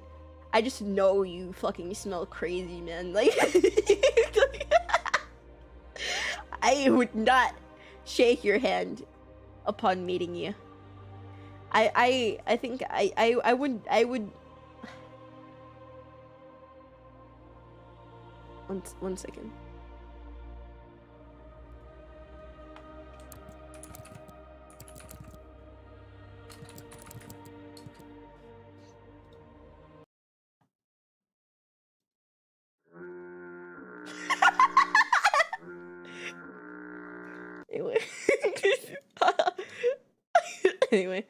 I just know you fucking smell crazy, man. Like, I would not shake your hand upon meeting you. I think I would. One second. Anyway. Anyway.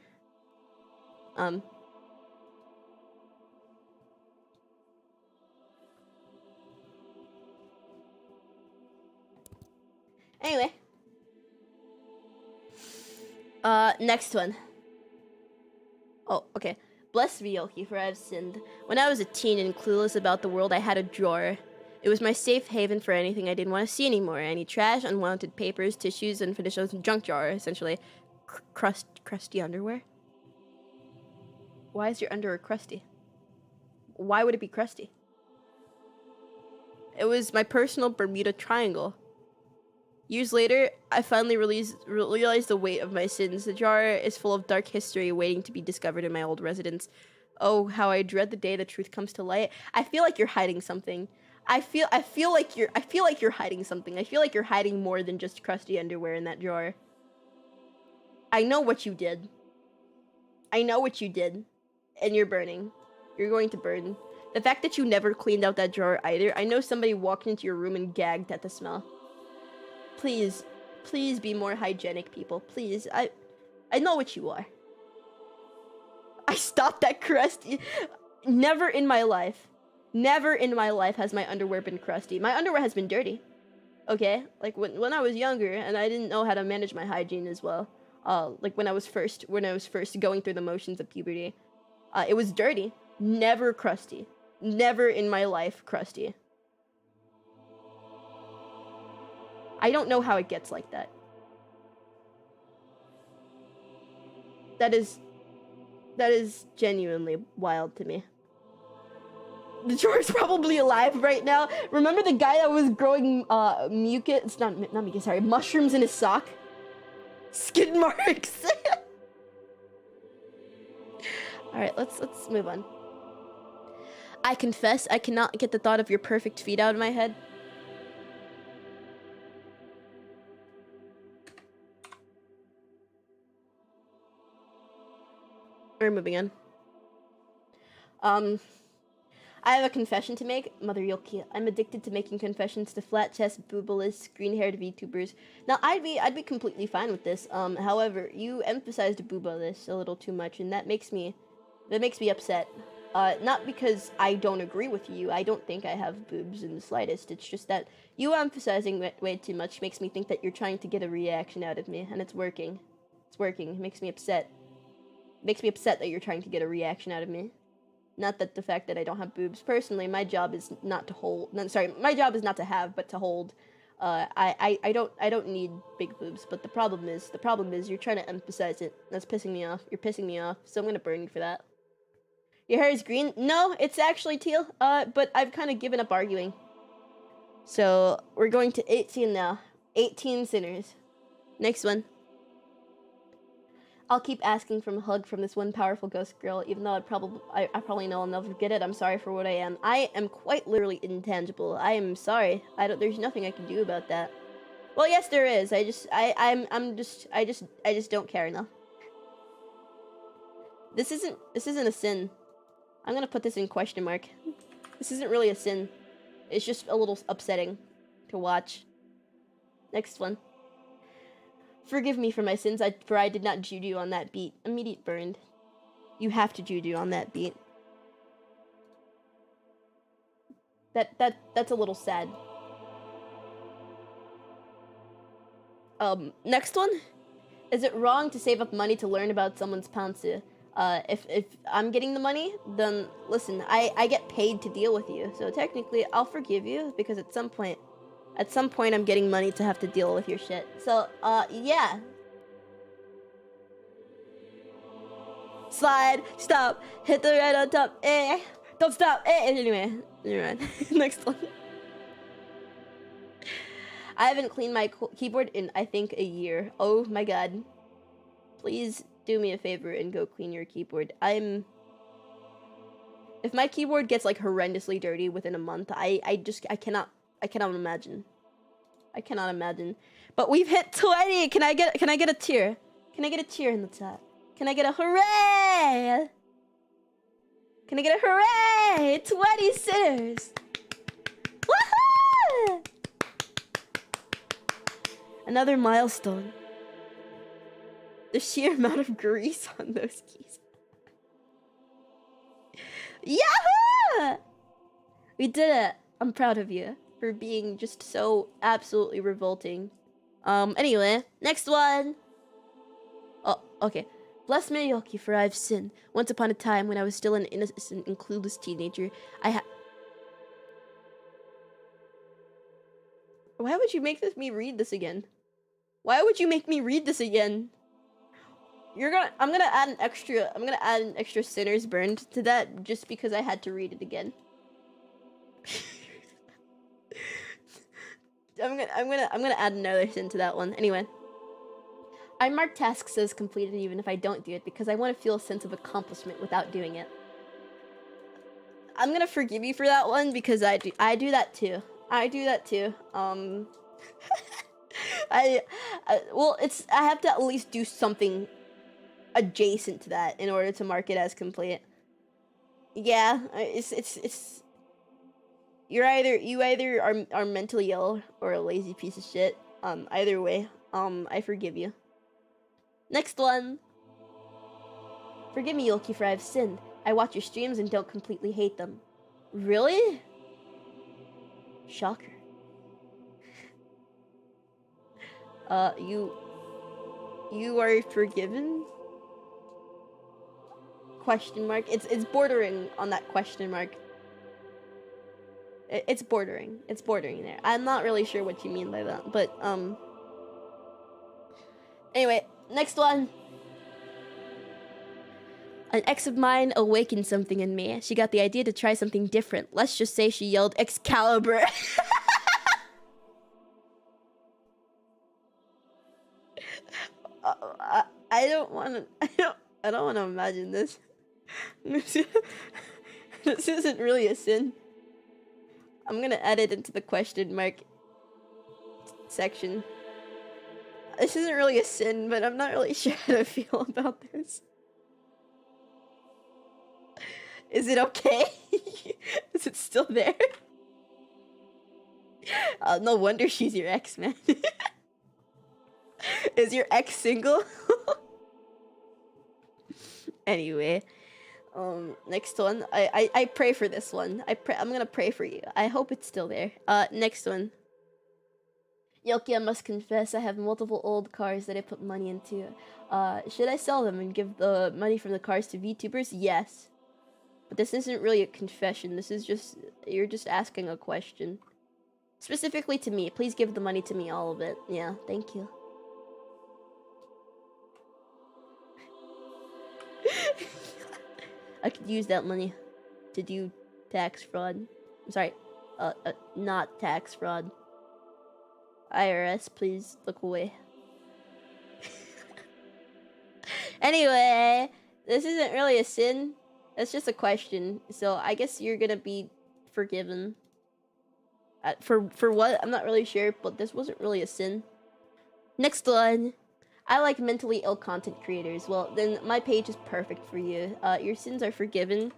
Anyway. Next one. Oh, okay. Bless me, Yoki, for I have sinned. When I was a teen and clueless about the world, I had a drawer. It was my safe haven for anything I didn't want to see anymore. Any trash, unwanted papers, tissues, unfinished junk jar, essentially. Crusty underwear? Why is your underwear crusty? Why would it be crusty? It was my personal Bermuda Triangle. Years later, I finally realized the weight of my sins. The jar is full of dark history waiting to be discovered in my old residence. Oh, how I dread the day the truth comes to light. I feel like you're hiding something. I feel like you're hiding something. I feel like you're hiding more than just crusty underwear in that drawer. I know what you did. I know what you did. And you're burning. You're going to burn. The fact that you never cleaned out that drawer either. I know somebody walked into your room and gagged at the smell. Please be more hygienic, people. Please. I know what you are. I stopped that crusty. Never in my life has my underwear been crusty. My underwear has been dirty. Okay? Like when I was younger and I didn't know how to manage my hygiene as well. Like when I was first going through the motions of puberty. It was dirty. Never crusty. Never in my life crusty. I don't know how it gets like that. That is genuinely wild to me. The drawer's probably alive right now. Remember the guy that was growing mucus? Not mucus, sorry, mushrooms in his sock? Skid marks. Alright, let's move on. I confess, I cannot get the thought of your perfect feet out of my head. We're moving on. I have a confession to make. Mother Yoki, I'm addicted to making confessions to flat chest, boobaless, green-haired VTubers. Now, I'd be completely fine with this. However, you emphasized boobaless a little too much, and that makes me upset. Not because I don't agree with you. I don't think I have boobs in the slightest. It's just that you emphasizing way too much makes me think that you're trying to get a reaction out of me, and it's working. It's working. It makes me upset. It makes me upset that you're trying to get a reaction out of me. Not that the fact that I don't have boobs. Personally, my job is not to hold. No, sorry, my job is not to have, but to hold. I don't need big boobs. But the problem is you're trying to emphasize it. That's pissing me off. You're pissing me off. So I'm gonna burn you for that. Your hair is green? No, it's actually teal. But I've kind of given up arguing. So we're going to 18 now. 18 sinners. Next one. I'll keep asking for a hug from this one powerful ghost girl, even though I probably know I'll never get it. I'm sorry for what I am. I am quite literally intangible. I am sorry. There's nothing I can do about that. Well, yes, there is. I just don't care enough. This isn't a sin. I'm gonna put this in question mark. This isn't really a sin. It's just a little upsetting to watch. Next one. Forgive me for my sins, for I did not judo on that beat. Immediate burned. You have to judo on that beat. That's a little sad. Next one? Is it wrong to save up money to learn about someone's pantsu? If I'm getting the money, then listen, I get paid to deal with you. So technically, I'll forgive you, because at some point I'm getting money to have to deal with your shit. So, yeah. Slide, stop, hit the red on top, don't stop, anyway, never mind. Next one. I haven't cleaned my keyboard in, I think, a year. Oh my god. Please do me a favor and go clean your keyboard. If my keyboard gets, like, horrendously dirty within a month, I cannot imagine. I cannot imagine. But we've hit 20! Can I get a cheer? Can I get a cheer in the chat? Can I get a hooray? Can I get a hooray? 20 sinners! Woohoo! Another milestone. The sheer amount of grease on those keys. Yahoo! We did it. I'm proud of you for being just so absolutely revolting. Anyway, next one. Oh, okay. Bless me, Yoki, for I've sinned. Once upon a time, when I was still an innocent and clueless teenager, Why would you make me read this again? Why would you make me read this again? I'm gonna add an extra sinners burned to that just because I had to read it again. I'm gonna add another sin to that one. Anyway. I mark tasks as completed even if I don't do it because I want to feel a sense of accomplishment without doing it. I'm gonna forgive you for that one because I do that too. I do that too. I have to at least do something adjacent to that in order to mark it as complete. Yeah, it's you either are mentally ill or a lazy piece of shit. Either way, I forgive you. Next one. Forgive me, Yoki, for I've sinned. I watch your streams and don't completely hate them. Really? Shocker. You are forgiven? Question mark. It's bordering on that question mark. It's bordering. It's bordering there. I'm not really sure what you mean by that, but anyway, next one. An ex of mine awakened something in me. She got the idea to try something different. Let's just say she yelled Excalibur. I don't want to imagine this. This isn't really a sin. I'm gonna add it into the question mark section. This isn't really a sin, but I'm not really sure how to feel about this. Is it okay? Is it still there? No wonder she's your ex, man. Is your ex single? Anyway, next one. I pray for this one. I'm gonna pray for you. I hope it's still there. Next one. Yoki, I must confess, I have multiple old cars that I put money into. Should I sell them and give the money from the cars to VTubers? Yes. But this isn't really a confession. This is just, you're just asking a question. Specifically to me. Please give the money to me, all of it. Yeah, thank you. I could use that money to do tax fraud. I'm sorry, not tax fraud. IRS, please look away. Anyway, this isn't really a sin. That's just a question. So I guess you're gonna be forgiven. For what? I'm not really sure, but this wasn't really a sin. Next one. I like mentally ill content creators. Well, then my page is perfect for you. Your sins are forgiven.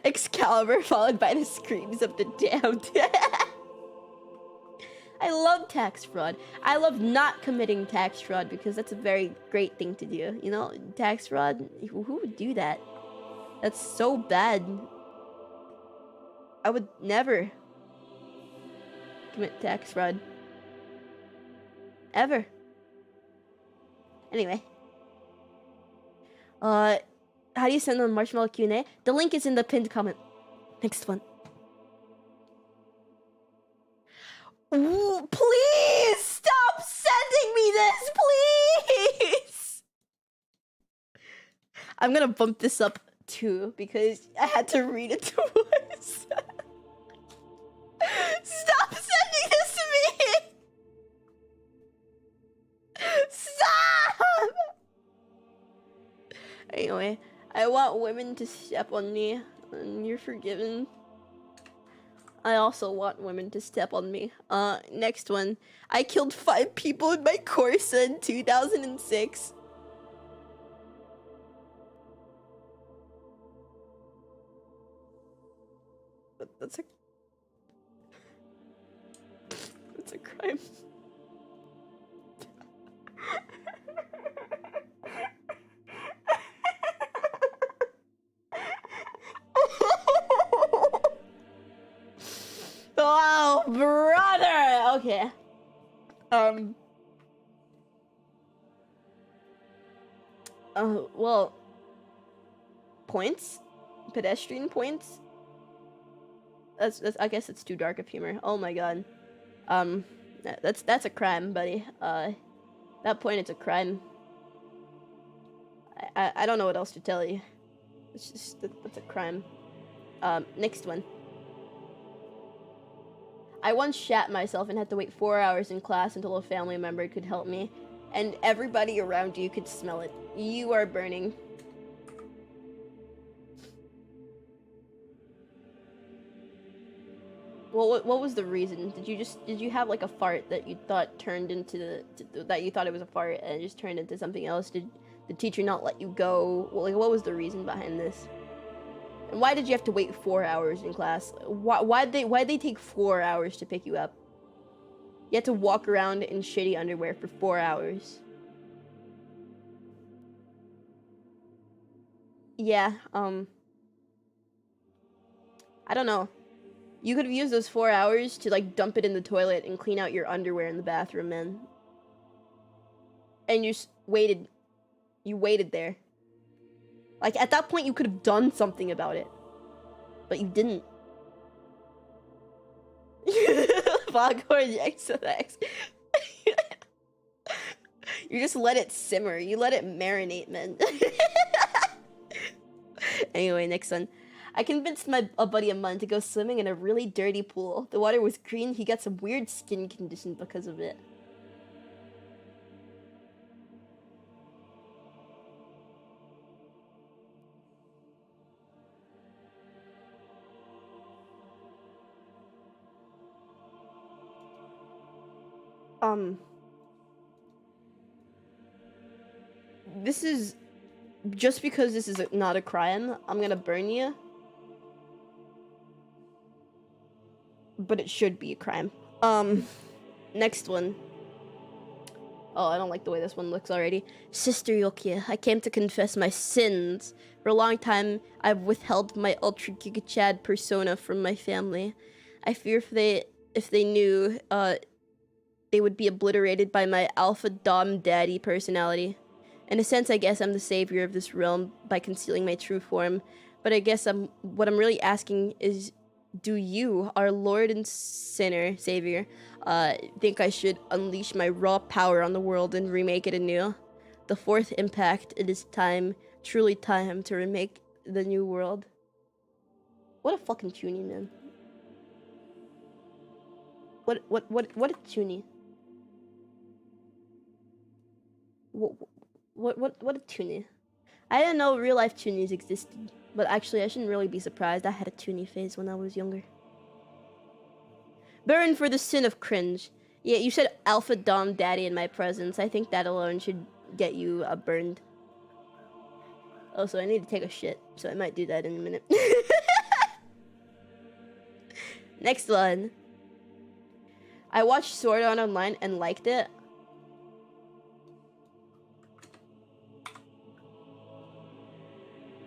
Excalibur followed by the screams of the damned. I love tax fraud. I love not committing tax fraud because that's a very great thing to do. You know, tax fraud, who would do that? That's so bad. I would never commit tax fraud. Ever. Anyway. How do you send a marshmallow Q&A? The link is in the pinned comment. Next one. Ooh, please stop sending me this, please! I'm gonna bump this up too because I had to read it twice. Stop sending this to me! Stop! Anyway, I want women to step on me, and you're forgiven. I also want women to step on me. Next one. I killed 5 people in my Corsa in 2006. That's a crime. Oh, brother! Okay. Well, points? Pedestrian points? That's I guess it's too dark of humor. Oh my god. That's a crime, buddy. That point, it's a crime. I don't know what else to tell you. It's just, that's a crime. Next one. I once shat myself and had to wait 4 hours in class until a family member could help me, and everybody around you could smell it. You are burning. Well, what was the reason? Did you have like a fart that you thought turned into that you thought it was a fart and it just turned into something else? Did the teacher not let you go? Well, like, what was the reason behind this? And why did you have to wait 4 hours in class? Why'd they take 4 hours to pick you up? You had to walk around in shitty underwear for 4 hours. Yeah, I don't know. You could have used those 4 hours to, like, dump it in the toilet and clean out your underwear in the bathroom, man. And you waited. You waited there. Like, at that point, you could have done something about it. But you didn't. Foghorn XOX. You just let it simmer. You let it marinate, man. Anyway, next one. I convinced a buddy of mine to go swimming in a really dirty pool. The water was green. He got some weird skin condition because of it. this is just because this is not a crime, I'm gonna burn you. But it should be a crime. Next one. Oh, I don't like the way this one looks already. Sister Yoki, I came to confess my sins. For a long time, I've withheld my Ultra Giga Chad persona from my family. I fear if they knew, they would be obliterated by my Alpha Dom Daddy personality. In a sense, I guess I'm the savior of this realm by concealing my true form. But I guess what I'm really asking is, do you, our Lord and Sinner, Savior, think I should unleash my raw power on the world and remake it anew? The fourth impact, it is time, truly time, to remake the new world. What a fucking tunie, man. What a tunie. What a tunie. I didn't know real life tunies existed. But actually, I shouldn't really be surprised. I had a toonie phase when I was younger. Burn for the sin of cringe. Yeah, you said Alpha Dom Daddy in my presence. I think that alone should get you burned. Also, I need to take a shit, so I might do that in a minute. Next one. I watched Sword Art Online and liked it.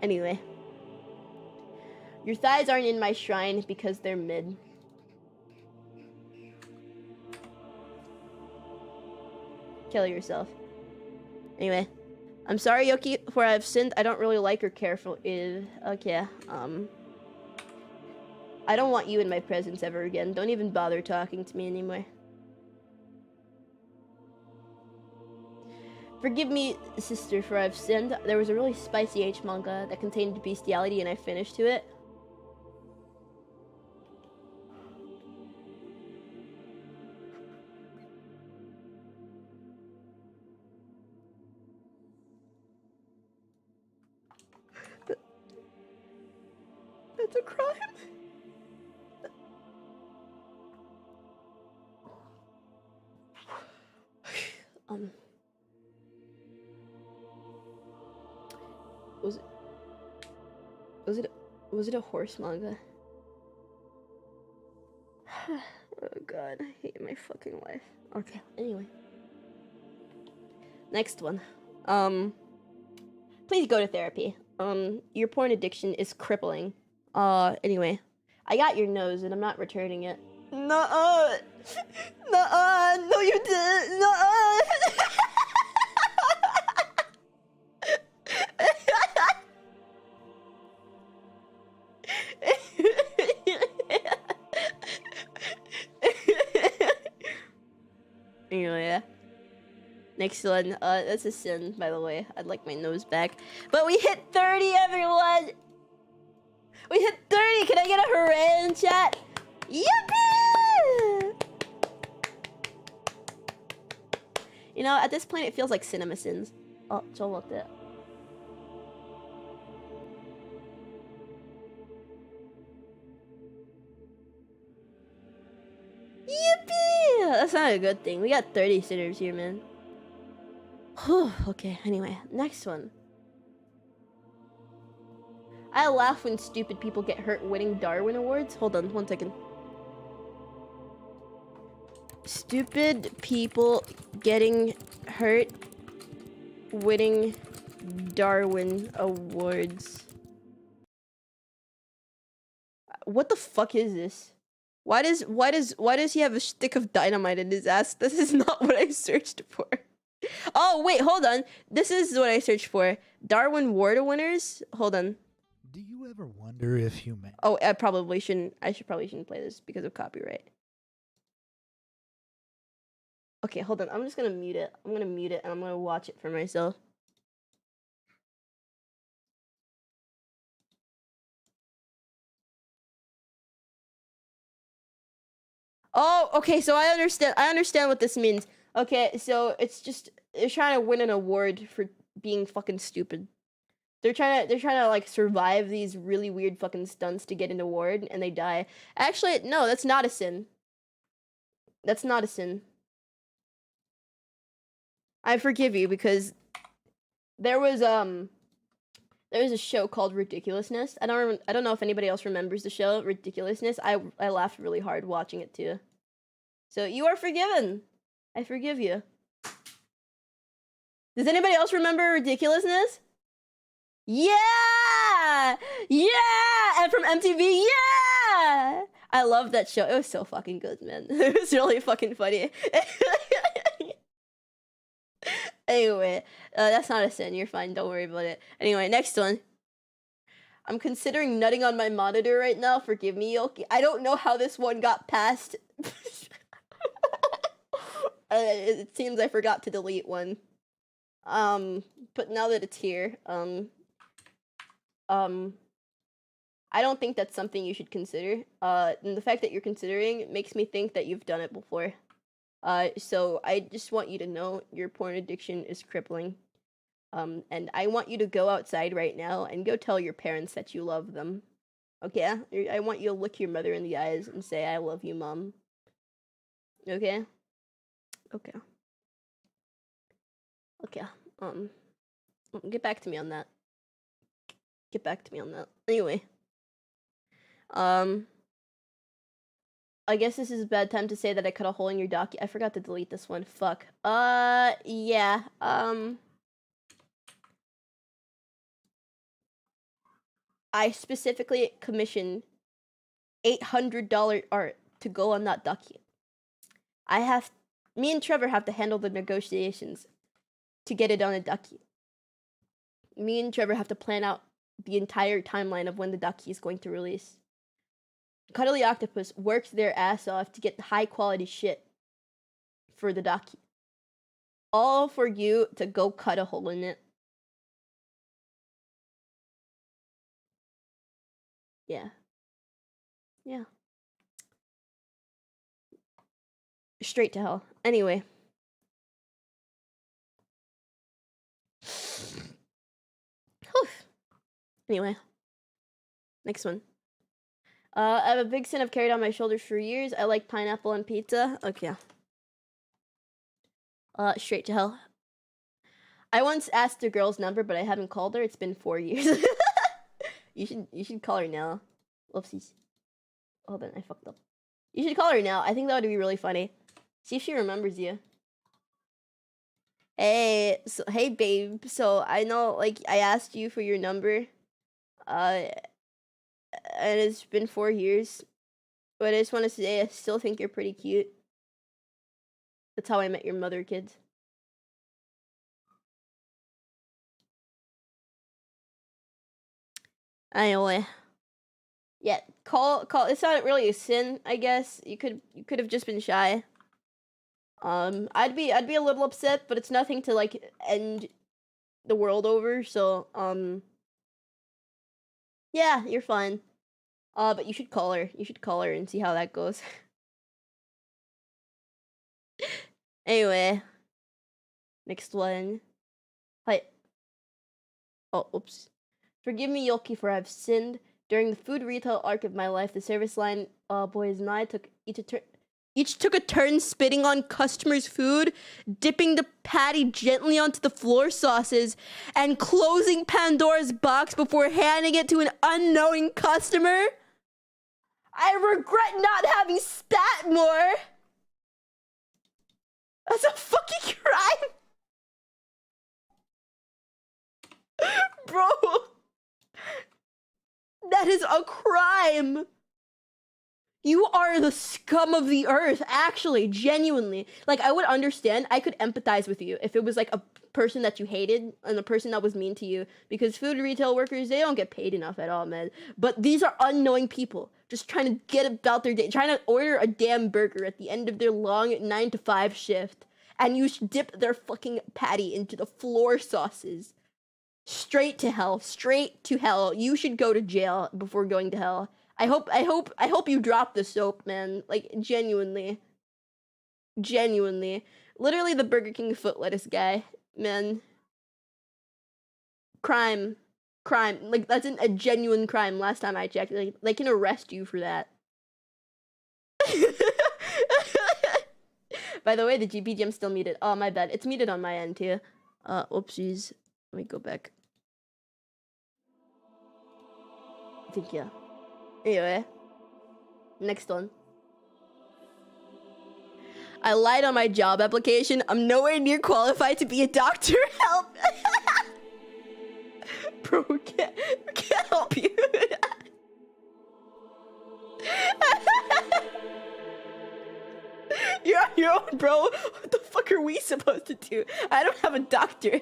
Anyway. Your thighs aren't in my shrine because they're mid. Kill yourself. Anyway. I'm sorry, Yoki, for I've sinned. I don't really like or care for it. Okay, I don't want you in my presence ever again. Don't even bother talking to me anymore. Forgive me, sister, for I've sinned. There was a really spicy H manga that contained bestiality and I finished to it. That's a crime. Was it a horse manga? Oh god, I hate my fucking life. Okay, anyway. Next one. Please go to therapy. Your porn addiction is crippling. Anyway. I got your nose and I'm not returning it. Nuh-uh! Nuh-uh! No you didn't! Nuh-uh! Anyway, next one. That's a sin, by the way. I'd like my nose back. But we hit 30, everyone! We hit 30! Can I get a hooray in chat? Yippee! You know, at this point, it feels like cinema sins. Oh, so what that? Yippee! That's not a good thing. We got 30 sinners here, man. Whew, okay, anyway. Next one. I laugh when stupid people get hurt winning Darwin Awards. Hold on, 1 second. Stupid people getting hurt winning Darwin Awards. What the fuck is this? Why does he have a stick of dynamite in his ass? This is not what I searched for. Oh wait, hold on. This is what I searched for. Darwin Award winners. Hold on. Do you ever wonder if human? Oh, I probably shouldn't. I probably shouldn't play this because of copyright. Okay, hold on. I'm just gonna mute it. I'm gonna mute it and I'm gonna watch it for myself. Oh, okay. So I understand what this means. Okay, so it's just they're trying to win an award for being fucking stupid. They're trying to like survive these really weird fucking stunts to get an award and they die. Actually, no, that's not a sin. That's not a sin. I forgive you because there was a show called Ridiculousness. I don't know if anybody else remembers the show Ridiculousness. I laughed really hard watching it too. So you are forgiven. I forgive you. Does anybody else remember Ridiculousness? Yeah! Yeah! And from MTV, yeah! I love that show. It was so fucking good, man. It was really fucking funny. Anyway, that's not a sin. You're fine. Don't worry about it. Anyway, next one. I'm considering nutting on my monitor right now. Forgive me, Yoki. I don't know how this one got past. It seems I forgot to delete one. But now that it's here, I don't think that's something you should consider. And the fact that you're considering makes me think that you've done it before. So I just want you to know your porn addiction is crippling. And I want you to go outside right now and go tell your parents that you love them. Okay? I want you to look your mother in the eyes and say, I love you, Mom. Okay? Okay. Okay. Get back to me on that. Get back to me on that. Anyway. I guess this is a bad time to say that I cut a hole in your docu- I forgot to delete this one. Fuck. Yeah. I specifically commissioned $800 art to go on that docu. Me and Trevor have to handle the negotiations to get it on a docu. Me and Trevor have to plan out the entire timeline of when the docu is going to release. Cuddly Octopus works their ass off to get high quality shit for the docu. All for you to go cut a hole in it. Yeah. Yeah. Straight to hell. Anyway. Anyway. Next one. I have a big sin I've carried on my shoulders for years. I like pineapple on pizza. Okay. Straight to hell. I once asked a girl's number, but I haven't called her. It's been 4 years. You should call her now. Whoopsies. Hold on, I fucked up. You should call her now. I think that would be really funny. See if she remembers you. Hey, babe. So I know, like, I asked you for your number. And it's been 4 years. But I just want to say I still think you're pretty cute. That's how I met your mother, kids. Anyway. Yeah, call. It's not really a sin, I guess. You could have just been shy. I'd be a little upset, but it's nothing to like end the world over. So, yeah, you're fine. But you should call her. You should call her and see how that goes. Anyway, next one. Hi. Oh, oops. Forgive me, Yoki, for I've sinned. During the food retail arc of my life, the service line boys and I each took a turn spitting on customers' food, dipping the patty gently onto the floor sauces, and closing Pandora's box before handing it to an unknowing customer. I regret not having spat more. That's a fucking crime. Bro. That is a crime. You are the scum of the earth, actually, genuinely. Like, I would understand, I could empathize with you if it was, like, a person that you hated and a person that was mean to you. Because food retail workers, they don't get paid enough at all, man. But these are unknowing people just trying to get about their day, trying to order a damn burger at the end of their long 9 to 5 shift. And you dip their fucking patty into the floor sauces. Straight to hell. Straight to hell. You should go to jail before going to hell. I hope you drop the soap, man. Like, genuinely. Genuinely. Literally the Burger King foot lettuce guy. Man. Crime. Like, that's a genuine crime last time I checked. Like, they can arrest you for that. By the way, the GP gem's still muted. Oh, my bad. It's muted on my end, too. Oopsies. Let me go back. I think, yeah. Anyway. Next one. I lied on my job application. I'm nowhere near qualified to be a doctor. Help! Bro, we can't help you. You're on your own, bro. What the fuck are we supposed to do? I don't have a doctor.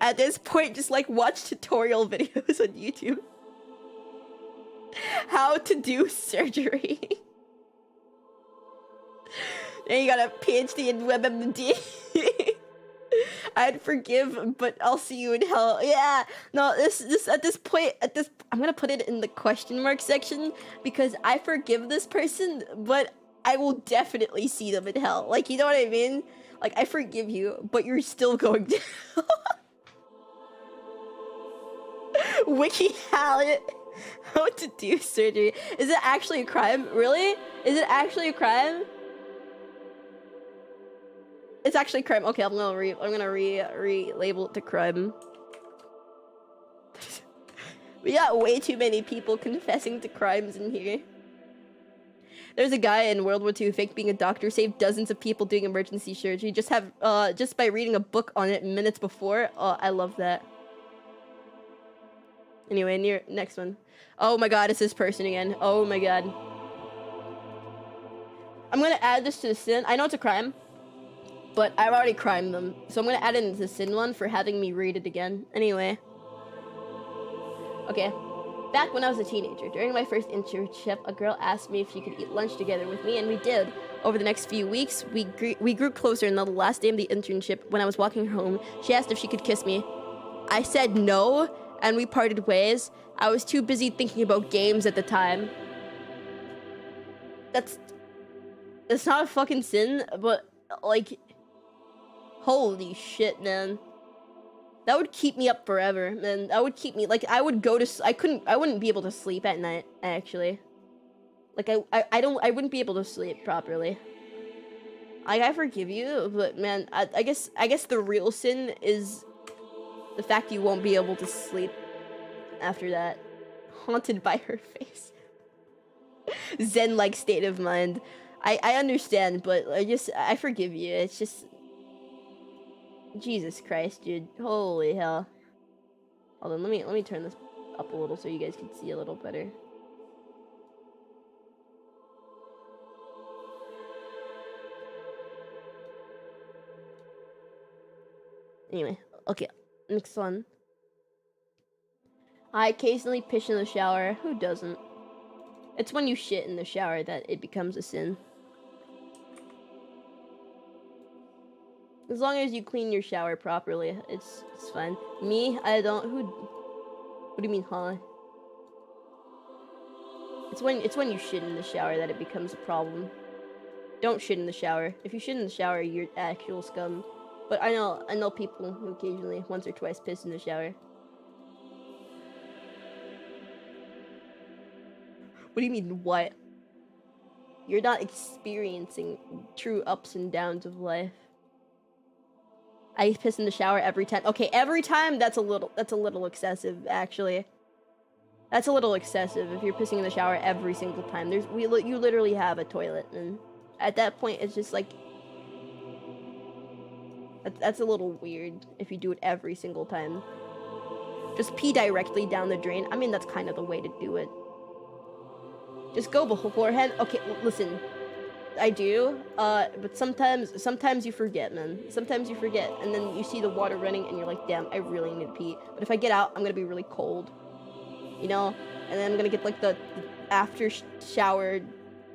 At this point, just like watch tutorial videos on YouTube. How to do surgery. Then you got a PhD in WebMD. I'd forgive, but I'll see you in hell. Yeah, no, this at this point, I'm gonna put it in the question mark section because I forgive this person, but I will definitely see them in hell. Like, you know what I mean? Like, I forgive you, but you're still going to hell. Wiki Hallet. How to do surgery. Is it actually a crime? Really? Is it actually a crime? It's actually a crime. Okay, I'm gonna relabel it to crime. We got way too many people confessing to crimes in here. There's a guy in World War II faked being a doctor, saved dozens of people doing emergency surgery just by reading a book on it minutes before. Oh, I love that. Anyway, next one. Oh my god, it's this person again. Oh my god. I'm gonna add this to the sin. I know it's a crime, but I've already crimed them. So I'm gonna add it into the sin one for having me read it again. Anyway. Okay. Back when I was a teenager, during my first internship, a girl asked me if she could eat lunch together with me, and we did. Over the next few weeks, we grew closer, and on the last day of the internship, when I was walking home, she asked if she could kiss me. I said no, and we parted ways. I was too busy thinking about games at the time. That's not a fucking sin, but, like, holy shit, man. That would keep me up forever, man. That would keep me, like, I would go to, I wouldn't be able to sleep at night, actually. Like, I wouldn't be able to sleep properly. I forgive you, but, man, I guess the real sin is the fact you won't be able to sleep after that. Haunted by her face. Zen-like state of mind. I understand, but I forgive you. It's just... Jesus Christ, dude. Holy hell. Hold on, let me turn this up a little so you guys can see a little better. Anyway, okay. Next one. I occasionally piss in the shower. Who doesn't? It's when you shit in the shower that it becomes a sin. As long as you clean your shower properly, it's fine. Me, I don't. What do you mean, huh? It's when you shit in the shower that it becomes a problem. Don't shit in the shower. If you shit in the shower, you're actual scum. But I know people who occasionally, once or twice, piss in the shower. What do you mean, what? You're not experiencing true ups and downs of life. I piss in the shower every time. Okay, every time, that's a little excessive, actually. That's a little excessive if you're pissing in the shower every single time. You literally have a toilet, and at that point, it's just like... That's a little weird if you do it every single time. Just pee directly down the drain. I mean, that's kind of the way to do it. Just go beforehand. Okay, listen. I do, but sometimes you forget, man. Sometimes you forget, and then you see the water running, and you're like, damn, I really need to pee. But if I get out, I'm gonna be really cold. You know? And then I'm gonna get, like, the after-shower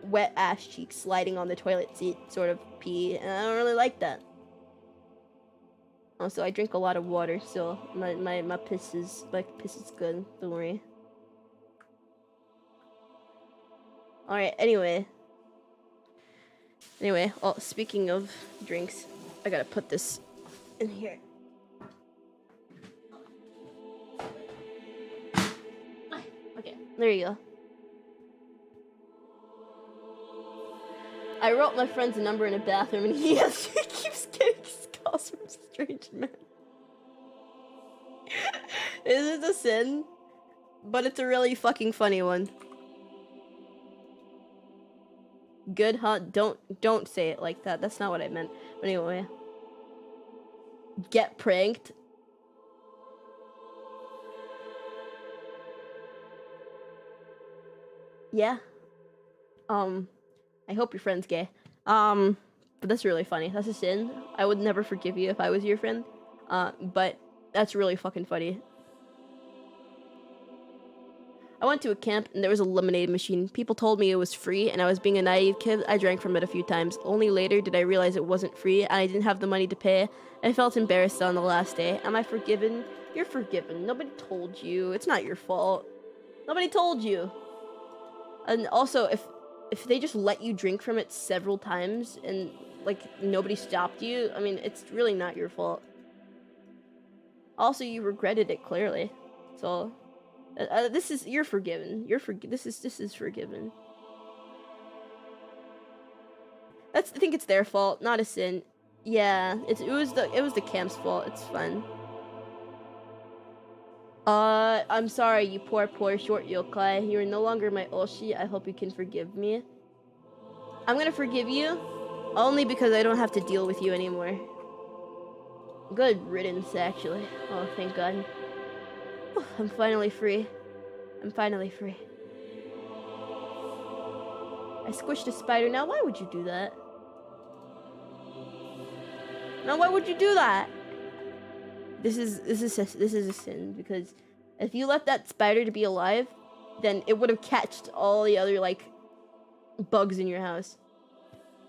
wet ass cheeks sliding on the toilet seat sort of pee, and I don't really like that. Also, I drink a lot of water, so my piss is good. Don't worry. Alright, anyway, well, speaking of drinks, I gotta put this in here. Okay, there you go. I wrote my friend's number in a bathroom and he keeps getting calls from strange men. Is it a sin? But it's a really fucking funny one. Good, huh? Don't say it like that. That's not what I meant. But anyway. Get pranked. Yeah. I hope your friend's gay. But that's really funny. That's a sin. I would never forgive you if I was your friend. But that's really fucking funny. I went to a camp and there was a lemonade machine. People told me it was free and I was being a naive kid. I drank from it a few times. Only later did I realize it wasn't free and I didn't have the money to pay. I felt embarrassed on the last day. Am I forgiven? You're forgiven. Nobody told you. It's not your fault. Nobody told you. And also, if they just let you drink from it several times and, like, nobody stopped you, I mean, it's really not your fault. Also, you regretted it, clearly. So, you're forgiven. This is forgiven. I think it's their fault, not a sin. Yeah, it was the camp's fault. It's fun. I'm sorry, you poor short yokai. You're no longer my oshi. I hope you can forgive me. I'm gonna forgive you, only because I don't have to deal with you anymore. Good riddance, actually. Oh, thank God. I'm finally free. I'm finally free. I squished a spider. Now, why would you do that? Now, why would you do that? This is a sin, because if you left that spider to be alive, then it would have catched all the other, like, bugs in your house.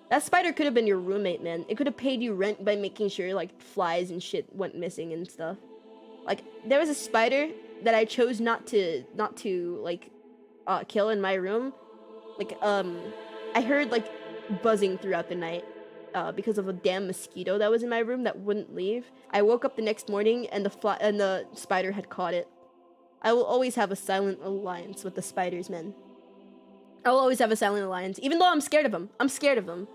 That spider could have been your roommate, man. It could have paid you rent by making sure, like, flies and shit went missing and stuff. Like, there was a spider that I chose not to like, kill in my room. Like, I heard, like, buzzing throughout the night. Because of a damn mosquito that was in my room that wouldn't leave. I woke up the next morning and the spider had caught it. I will always have a silent alliance with the spiders, man. I will always have a silent alliance, even though I'm scared of him. I'm scared of him.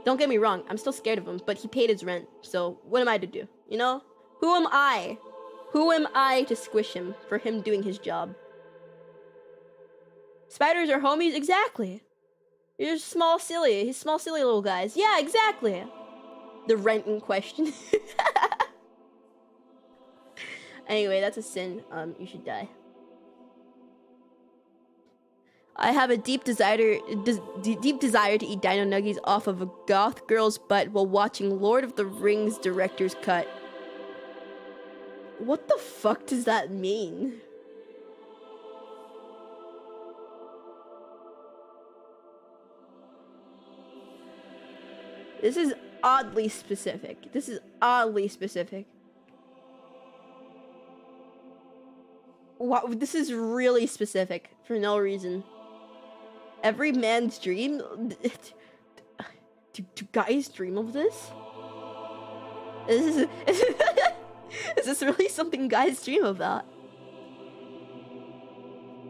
Don't get me wrong, I'm still scared of him, but he paid his rent, so what am I to do, you know? Who am I? Who am I to squish him for him doing his job? Spiders are homies? Exactly. You're small, silly. He's small, silly little guys. Yeah, exactly. The rent in question. Anyway, that's a sin. You should die. I have a deep desire to eat dino nuggies off of a goth girl's butt while watching Lord of the Rings director's cut. What the fuck does that mean? This is oddly specific. This is oddly specific. Wow, this is really specific for no reason. Every man's dream? Do guys dream of this? Is this really something guys dream about?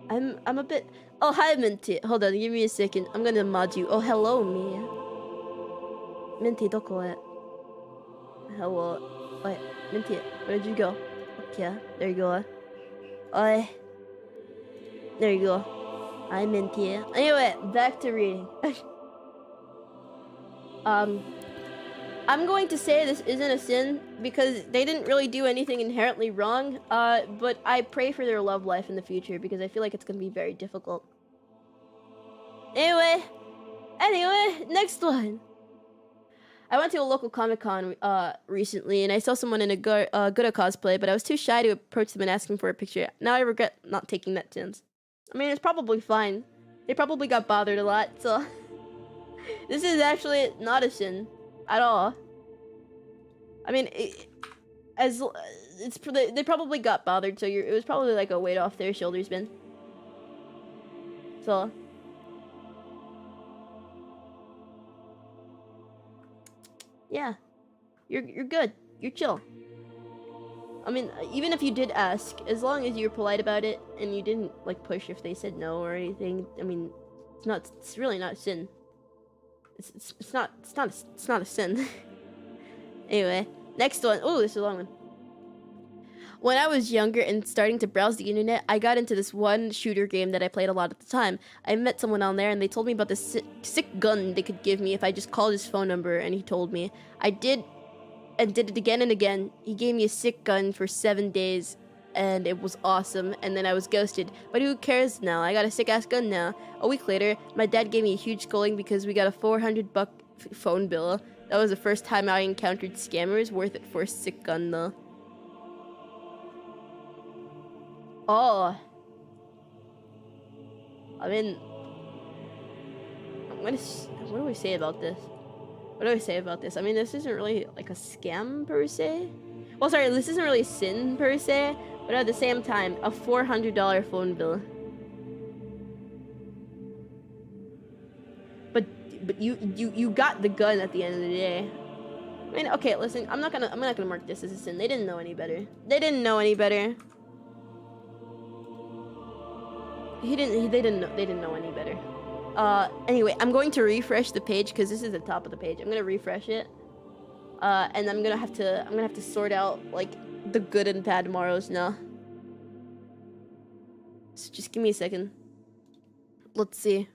I'm a bit... Oh, hi, Minty. Hold on, give me a second. I'm gonna mod you. Oh, hello, me. Minty, doko e? Hello. Wait, Minty, where'd you go? Okay, there you go. Oi. There you go. Hi, Minty. Anyway, back to reading. I'm going to say this isn't a sin because they didn't really do anything inherently wrong, but I pray for their love life in the future because I feel like it's gonna be very difficult. Anyway, next one. I went to a local Comic-Con recently, and I saw someone in a Gouda cosplay, but I was too shy to approach them and ask them for a picture. Now I regret not taking that chance. I mean, it's probably fine. They probably got bothered a lot, so... This is actually not a sin at all. I mean, they probably got bothered, so it was probably like a weight off their shoulders, man. So... Yeah, you're good. You're chill. I mean, even if you did ask, as long as you're polite about it and you didn't like push if they said no or anything, I mean, it's really not a sin. It's not a sin. Anyway, next one. Oh, this is a long one. When I was younger and starting to browse the internet, I got into this one shooter game that I played a lot at the time. I met someone on there and they told me about this sick gun they could give me if I just called his phone number, and he told me. I did, and did it again and again. He gave me a sick gun for 7 days and it was awesome, and then I was ghosted. But who cares now? I got a sick-ass gun now. A week later, my dad gave me a huge scolding because we got a $400 phone bill. That was the first time I encountered scammers. Worth it for a sick gun though. Oh. I mean, what do we say about this? What do we say about this? I mean, this isn't really like a scam per se. Well, sorry, this isn't really a sin per se, but at the same time, a $400 phone bill. But you got the gun at the end of the day. I mean, okay, listen, I'm not gonna mark this as a sin. They didn't know any better. They didn't know any better. They didn't know any better. Anyway, I'm going to refresh the page because this is the top of the page. I'm gonna refresh it. And I'm gonna have to sort out like the good and bad morrows now. So just give me a second. Let's see.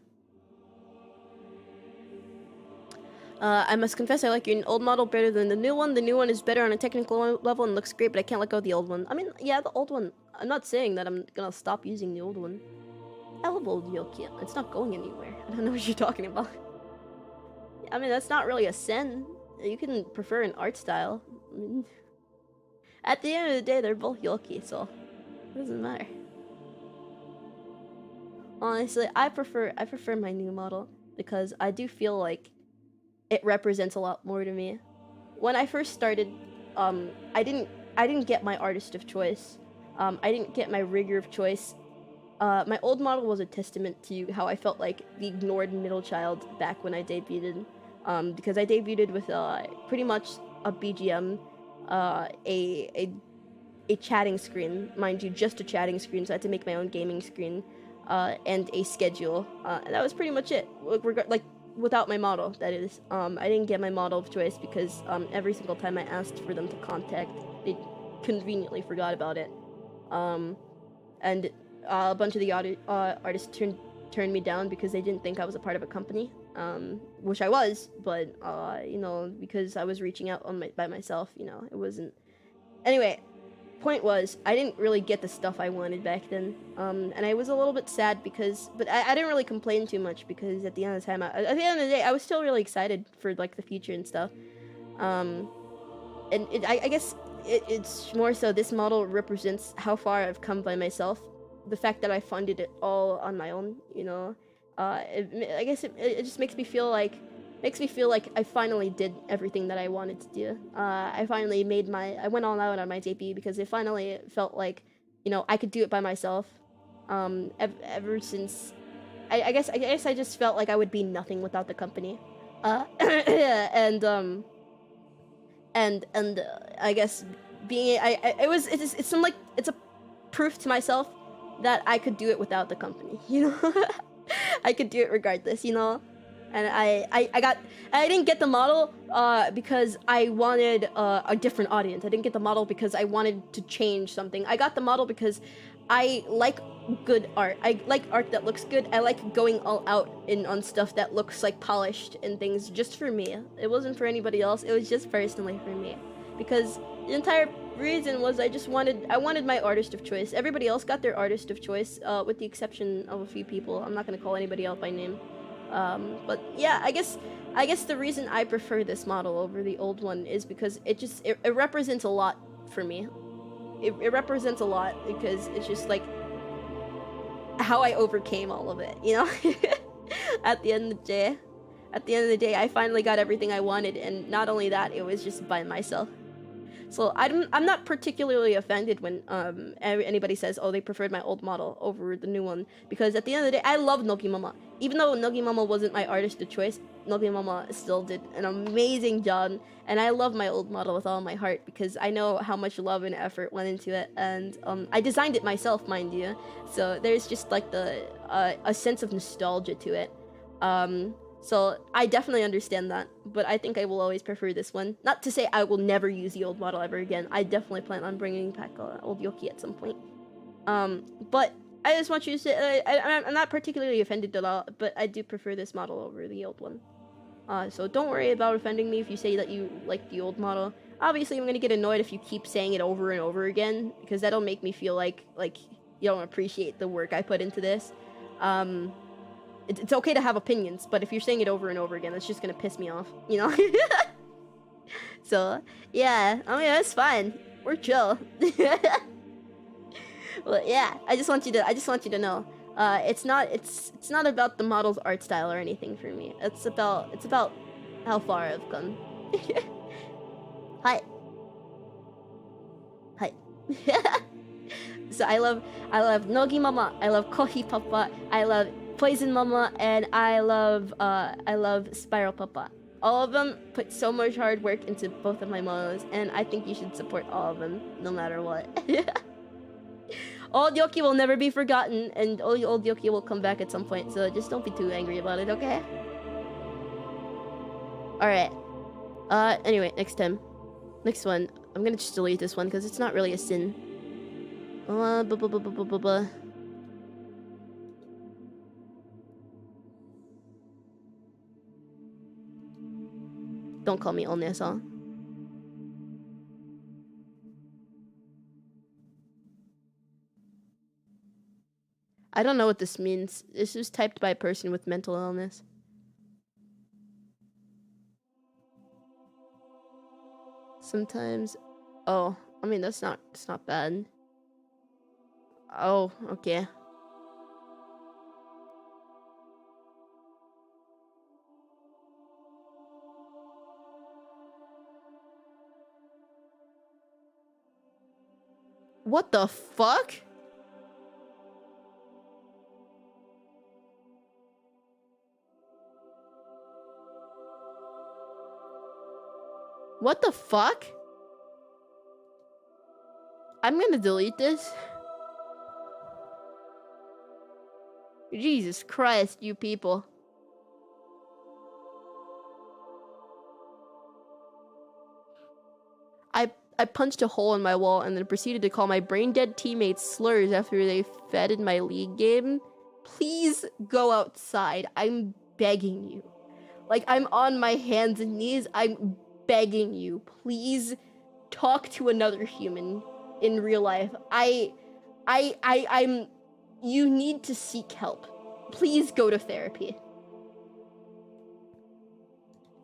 I must confess I like your old model better than the new one. The new one is better on a technical level and looks great, but I can't let go of the old one. I mean, yeah, the old one. I'm not saying that I'm gonna stop using the old one. I love old Yoki. It's not going anywhere. I don't know what you're talking about. I mean, that's not really a sin. You can prefer an art style. I mean, at the end of the day, they're both Yoki, so it doesn't matter. Honestly, I prefer my new model because I do feel like it represents a lot more to me. When I first started, I didn't get my artist of choice. I didn't get my rigger of choice. My old model was a testament to how I felt like the ignored middle child back when I debuted. Because I debuted with pretty much a BGM, a chatting screen, mind you, just a chatting screen, so I had to make my own gaming screen, and a schedule, and that was pretty much it. Like, without my model, that is. I didn't get my model of choice because every single time I asked for them to contact, they conveniently forgot about it. And a bunch of the artists turned me down because they didn't think I was a part of a company. Which I was, but you know, because I was reaching out by myself, you know, it wasn't. Anyway, point was, I didn't really get the stuff I wanted back then, and I was a little bit sad because, but I didn't really complain too much because at the end of the time, at the end of the day, I was still really excited for like the future and stuff. And I guess it's more so this model represents how far I've come by myself. The fact that I funded it all on my own, you know. I guess it just makes me feel like I finally did everything that I wanted to do. I finally I went all out on my debut because it finally felt like, you know, I could do it by myself. Ever since, I guess I just felt like I would be nothing without the company. And I guess it's a proof to myself that I could do it without the company, you know. I could do it regardless, you know. And I didn't get the model because I wanted a different audience. I didn't get the model because I wanted to change something. I got the model because I like good art. I like art that looks good. I like going all out on stuff that looks like polished and things just for me. It wasn't for anybody else. It was just personally for me. Because the entire reason was I wanted my artist of choice. Everybody else got their artist of choice, with the exception of a few people. I'm not gonna call anybody out by name. But yeah, I guess the reason I prefer this model over the old one is because it represents a lot for me. It represents a lot because it's just like how I overcame all of it, you know? At the end of the day, I finally got everything I wanted, and not only that, it was just by myself. So I'm not particularly offended when anybody says, oh, they preferred my old model over the new one, because at the end of the day, I love Nogimama. Even though Nogimama wasn't my artist of choice, Nogimama still did an amazing job, and I love my old model with all my heart because I know how much love and effort went into it, and I designed it myself, mind you. So there's just like a sense of nostalgia to it. So I definitely understand that, but I think I will always prefer this one. Not to say I will never use the old model ever again. I definitely plan on bringing back old Yoki at some point. But I just want you to say, I'm not particularly offended at all, but I do prefer this model over the old one. So don't worry about offending me if you say that you like the old model. Obviously, I'm gonna get annoyed if you keep saying it over and over again, because that'll make me feel like you don't appreciate the work I put into this. It's okay to have opinions, but if you're saying it over and over again, that's just gonna piss me off, you know? So, yeah, I mean, that's fine. We're chill. Well, yeah, I just want you to know. It's not about the model's art style or anything for me. It's about how far I've come. Hi. Hi. So I love Nogi Mama, I love Kohi Papa, I love Poison Mama, and I love Spiral Papa. All of them put so much hard work into both of my models, and I think you should support all of them, no matter what. Old Yoki will never be forgotten, and old Yoki will come back at some point, so just don't be too angry about it, okay? Alright. Anyway, next time. Next one. I'm gonna just delete this one, because it's not really a sin. Don't call me Onesa. I don't know what this means. This was typed by a person with mental illness. Sometimes... Oh, I mean, it's not bad. Oh, okay. What the fuck? What the fuck? I'm gonna delete this. Jesus Christ, you people. I punched a hole in my wall and then proceeded to call my brain-dead teammates slurs after they fed in my league game. Please go outside. I'm begging you. Like, I'm on my hands and knees. I'm begging you. Please talk to another human in real life. I'm... You need to seek help. Please go to therapy.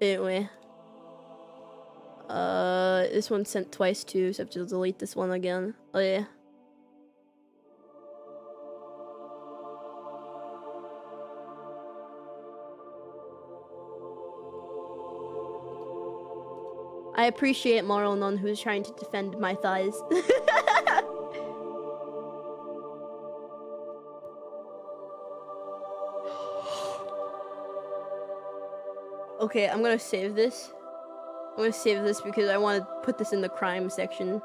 Anyway. This one's sent twice too, so I have to delete this one again. Oh yeah. I appreciate Moral Nun who's trying to defend my thighs. Okay, I'm gonna save this. I'm gonna save this because I want to put this in the crime section.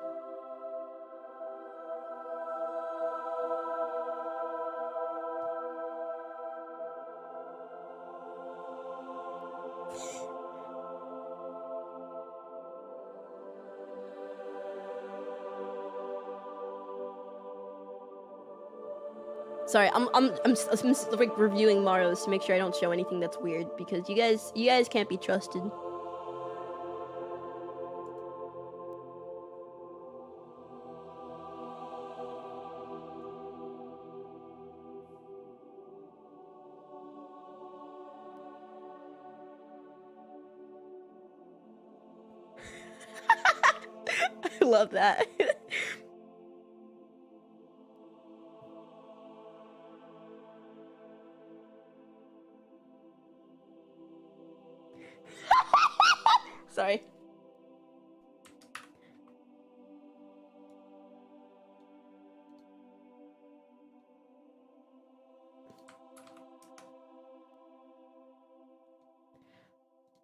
Sorry, I'm like reviewing Mario's to make sure I don't show anything that's weird because you guys can't be trusted. I love that. Sorry.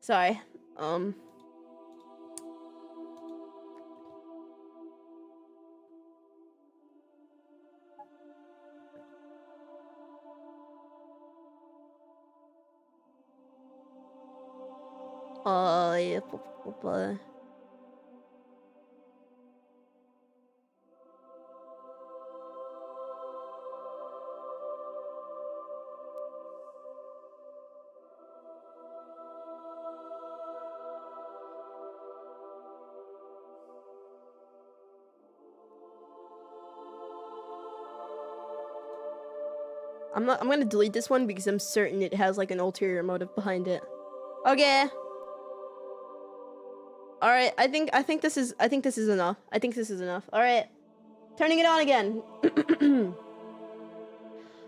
Sorry. Yeah. I'm gonna delete this one because I'm certain it has like an ulterior motive behind it. Okay. All right. I think this is enough. I think this is enough. All right. Turning it on again.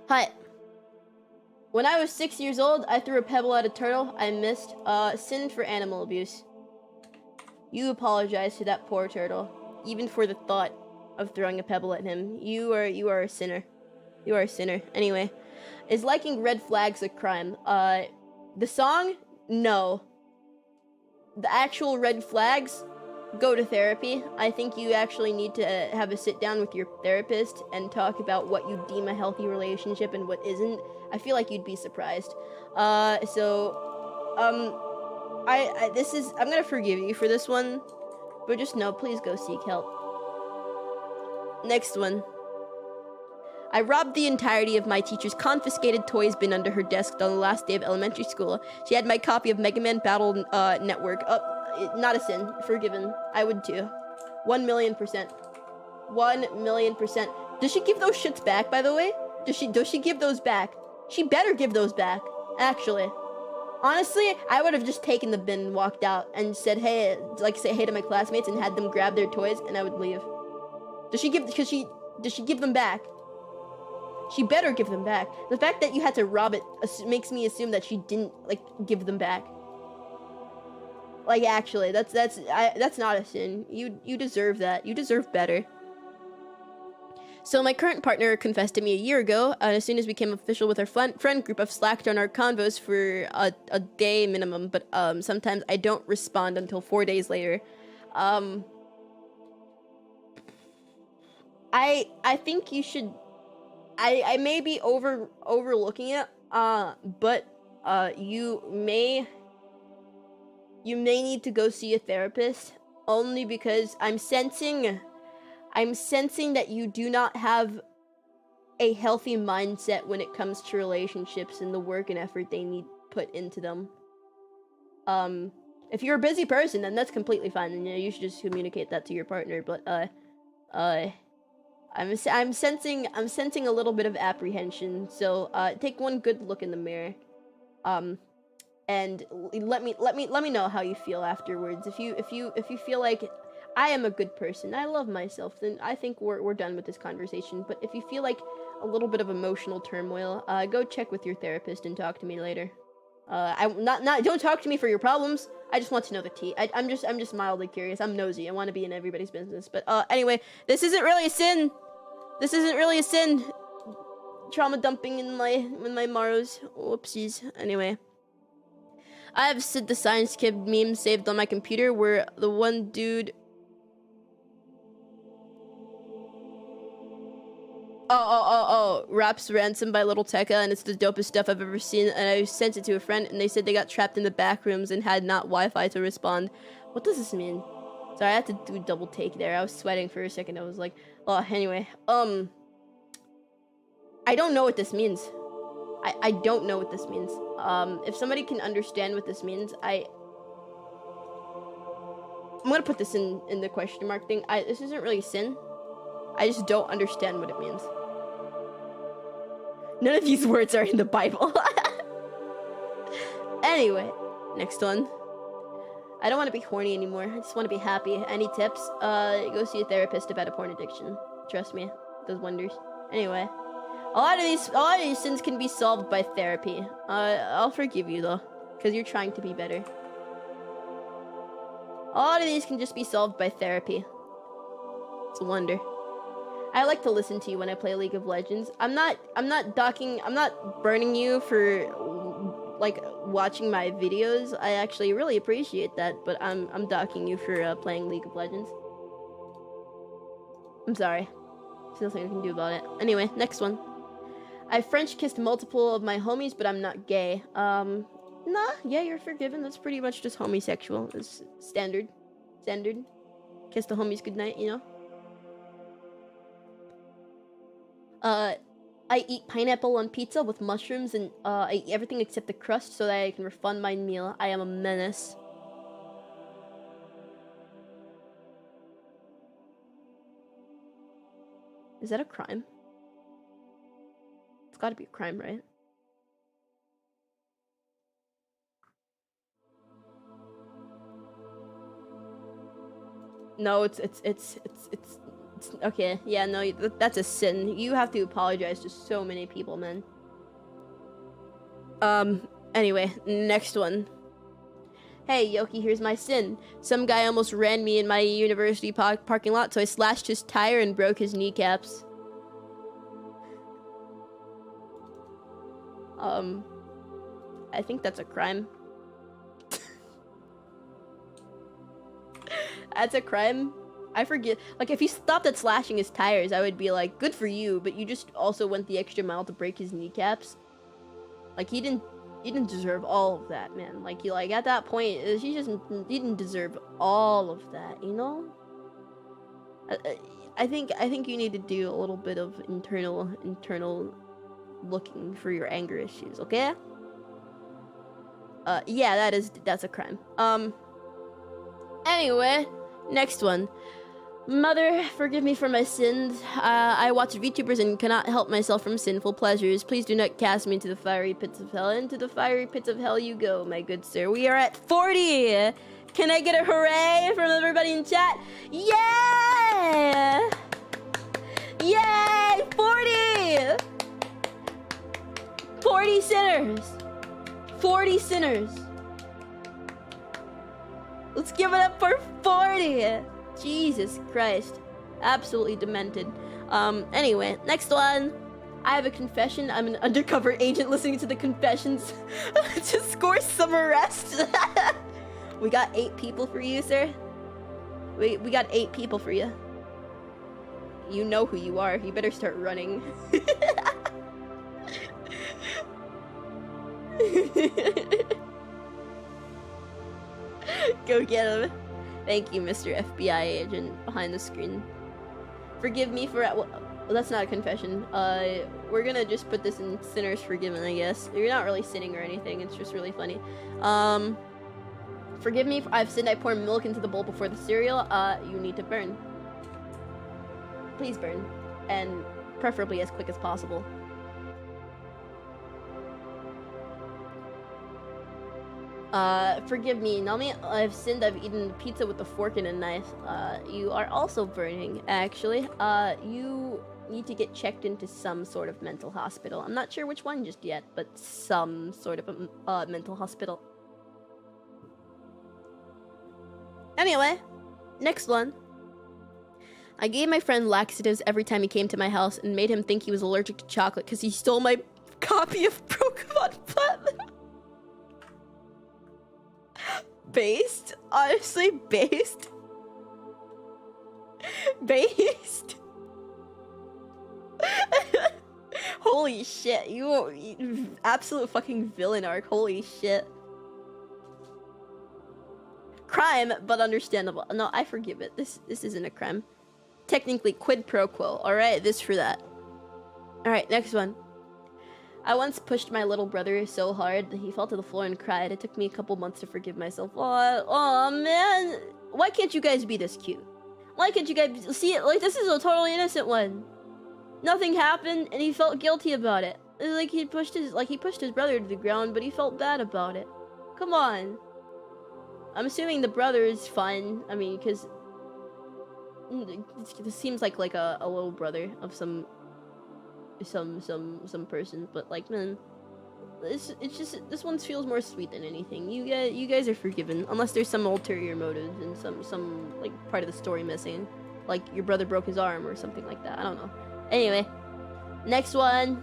Hi. When I was 6 years old, I threw a pebble at a turtle I missed. Sin for animal abuse. You apologize to that poor turtle, even for the thought of throwing a pebble at him. You are a sinner. You are a sinner. Anyway, is liking red flags a crime? The song? No. The actual red flags? Go to therapy. I think you actually need to have a sit down with your therapist and talk about what you deem a healthy relationship and what isn't. I feel like you'd be surprised. I'm gonna forgive you for this one, but just know, please go seek help. Next one. I robbed the entirety of my teacher's confiscated toys bin under her desk on the last day of elementary school. She had my copy of Mega Man Battle Network. Not a sin. Forgiven. I would too. 1,000,000%. 1,000,000%. Does she give those shits back, by the way? Does she give those back? She better give those back, actually. Honestly, I would have just taken the bin and walked out and said hey to my classmates and had them grab their toys and I would leave. Does she give them back? She better give them back. The fact that you had to rob it makes me assume that she didn't give them back. Like, actually, that's not a sin. You deserve that. You deserve better. So my current partner confessed to me a year ago, and as soon as we became official with our friend group, I've slacked on our convos for a day minimum, but sometimes I don't respond until 4 days later. I think you should. I may be overlooking it, but you may need to go see a therapist, only because I'm sensing that you do not have a healthy mindset when it comes to relationships and the work and effort they need put into them. If you're a busy person, then that's completely fine, and you should just communicate that to your partner. But I'm sensing a little bit of apprehension. So take one good look in the mirror, and let me know how you feel afterwards. If you feel like I am a good person, I love myself, then I think we're done with this conversation. But if you feel like a little bit of emotional turmoil, go check with your therapist and talk to me later. Don't talk to me for your problems. I just want to know the tea. I'm just mildly curious. I'm nosy. I want to be in everybody's business. But anyway, this isn't really a sin. This isn't really a sin. Trauma dumping in my Maros. Whoopsies. Anyway, I have Sid the Science Kid meme saved on my computer where the one dude. Raps Ransom by Little Tekka, and it's the dopest stuff I've ever seen, and I sent it to a friend, and they said they got trapped in the back rooms and had not Wi-Fi to respond. What does this mean? Sorry, I had to do a double take there. I was sweating for a second. I was like, oh, anyway. I don't know what this means. I don't know what this means. If somebody can understand what this means, I'm gonna put this in the question mark thing. This isn't really sin. I just don't understand what it means. None of these words are in the Bible. Anyway, next one. I don't want to be horny anymore. I just want to be happy. Any tips? Go see a therapist about a porn addiction. Trust me, it does wonders. Anyway, a lot of these sins can be solved by therapy. I'll forgive you though, because you're trying to be better. A lot of these can just be solved by therapy. It's a wonder. I like to listen to you when I play League of Legends. I'm not burning you for like watching my videos. I actually really appreciate that, but I'm docking you for playing League of Legends. I'm sorry. There's nothing I can do about it. Anyway, next one. I French kissed multiple of my homies, but I'm not gay. Nah, yeah, you're forgiven. That's pretty much just homosexual. It's standard. Standard. Kiss the homies goodnight, you know? I eat pineapple on pizza with mushrooms and I eat everything except the crust so that I can refund my meal. I am a menace. Is that a crime? It's gotta be a crime, right? No, it's okay. Yeah, no, that's a sin. You have to apologize to so many people, man. Anyway, next one. Hey, Yoki, here's my sin. Some guy almost ran me in my university parking lot, so I slashed his tire and broke his kneecaps. I think that's a crime. That's a crime. I forget. Like, if he stopped at slashing his tires, I would be like, good for you, but you just also went the extra mile to break his kneecaps. Like, he didn't deserve all of that, man. Like, at that point, he didn't deserve all of that, you know? I think you need to do a little bit of internal looking for your anger issues, okay? Yeah, that's a crime. Anyway, next one. Mother, forgive me for my sins. I watch VTubers and cannot help myself from sinful pleasures. Please do not cast me into the fiery pits of hell. Into the fiery pits of hell you go, my good sir. We are at 40! Can I get a hooray from everybody in chat? Yeah! Yay! 40! 40 sinners! 40 sinners! Let's give it up for 40! Jesus Christ. Absolutely demented. Anyway, next one. I have a confession. I'm an undercover agent listening to the confessions to score some arrests. We got 8 people for you, sir. We got 8 people for you. You know who you are. You better start running. Go get him. Thank you, Mr. FBI agent behind the screen. Forgive me for... Well, that's not a confession. We're gonna just put this in Sinners Forgiven, I guess. You're not really sinning or anything. It's just really funny. Forgive me if I've sinned. I pour milk into the bowl before the cereal. You need to burn. Please burn. And preferably as quick as possible. Forgive me, Nami, I've sinned. I've eaten pizza with a fork and a knife. You are also burning, actually. You need to get checked into some sort of mental hospital. I'm not sure which one just yet, but some sort of a mental hospital. Anyway, next one. I gave my friend laxatives every time he came to my house and made him think he was allergic to chocolate because he stole my copy of Pokemon Platinum. Based? Honestly, based? Based? Holy shit, you absolute fucking villain arc, holy shit. Crime, but understandable. No, I forgive it. This isn't a crime. Technically, quid pro quo. Alright, this for that. Alright, next one. I once pushed my little brother so hard that he fell to the floor and cried. It took me a couple months to forgive myself. Oh man. Why can't you guys be this cute? Why can't you guys see it? Like, this is a totally innocent one. Nothing happened and he felt guilty about it. Like, he pushed his brother to the ground, but he felt bad about it. Come on. I'm assuming the brother is fine. I mean, because this seems like a little brother of some person, but like, man, this one feels more sweet than anything. You guys are forgiven, unless there's some ulterior motives and some like part of the story missing, like your brother broke his arm or something like that. I don't know. Anyway, next one.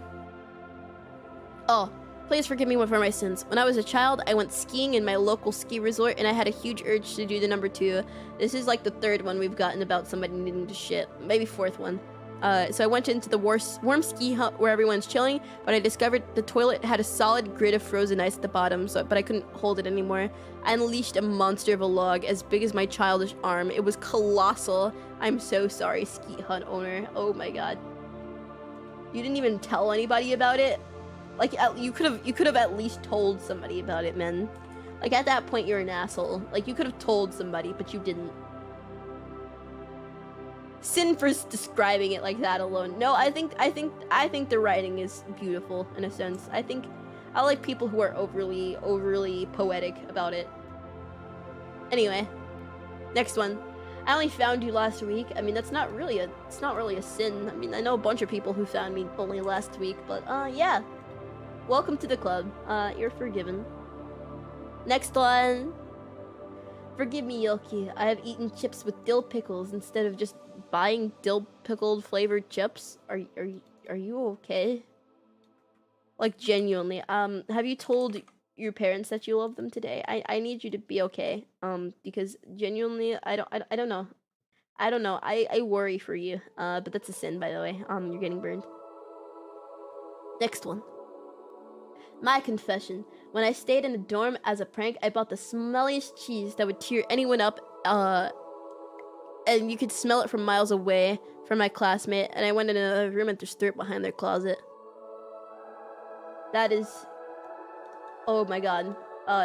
Oh, please forgive me for my sins. When I was a child, I went skiing in my local ski resort, and I had a huge urge to do the number 2. This is like the 3rd one we've gotten about somebody needing to shit. Maybe 4th one. So I went into the warm ski hut where everyone's chilling, but I discovered the toilet had a solid grid of frozen ice at the bottom, but I couldn't hold it anymore. I unleashed a monster of a log as big as my childish arm. It was colossal. I'm so sorry, ski hut owner. Oh my god. You didn't even tell anybody about it? Like, you could have at least told somebody about it, man. Like, at that point, you're an asshole. Like, you could have told somebody, but you didn't. Sin for describing it like that alone. No, I think the writing is beautiful in a sense. I like people who are overly poetic about it. Anyway, next one. I only found you last week. I mean, it's not really a sin. I mean, I know a bunch of people who found me only last week, but yeah. Welcome to the club. You're forgiven. Next one. Forgive me, Yoki. I have eaten chips with dill pickles instead of just buying dill pickled flavored chips. Are you okay? Like, genuinely. Have you told your parents that you love them today? I need you to be okay. Because genuinely, I don't know. I don't know. I worry for you. But that's a sin, by the way. You're getting burned. Next one. My confession. When I stayed in a dorm as a prank, I bought the smelliest cheese that would tear anyone up, and you could smell it from miles away from my classmate, and I went in another room and just threw it behind their closet. That is... Oh my god.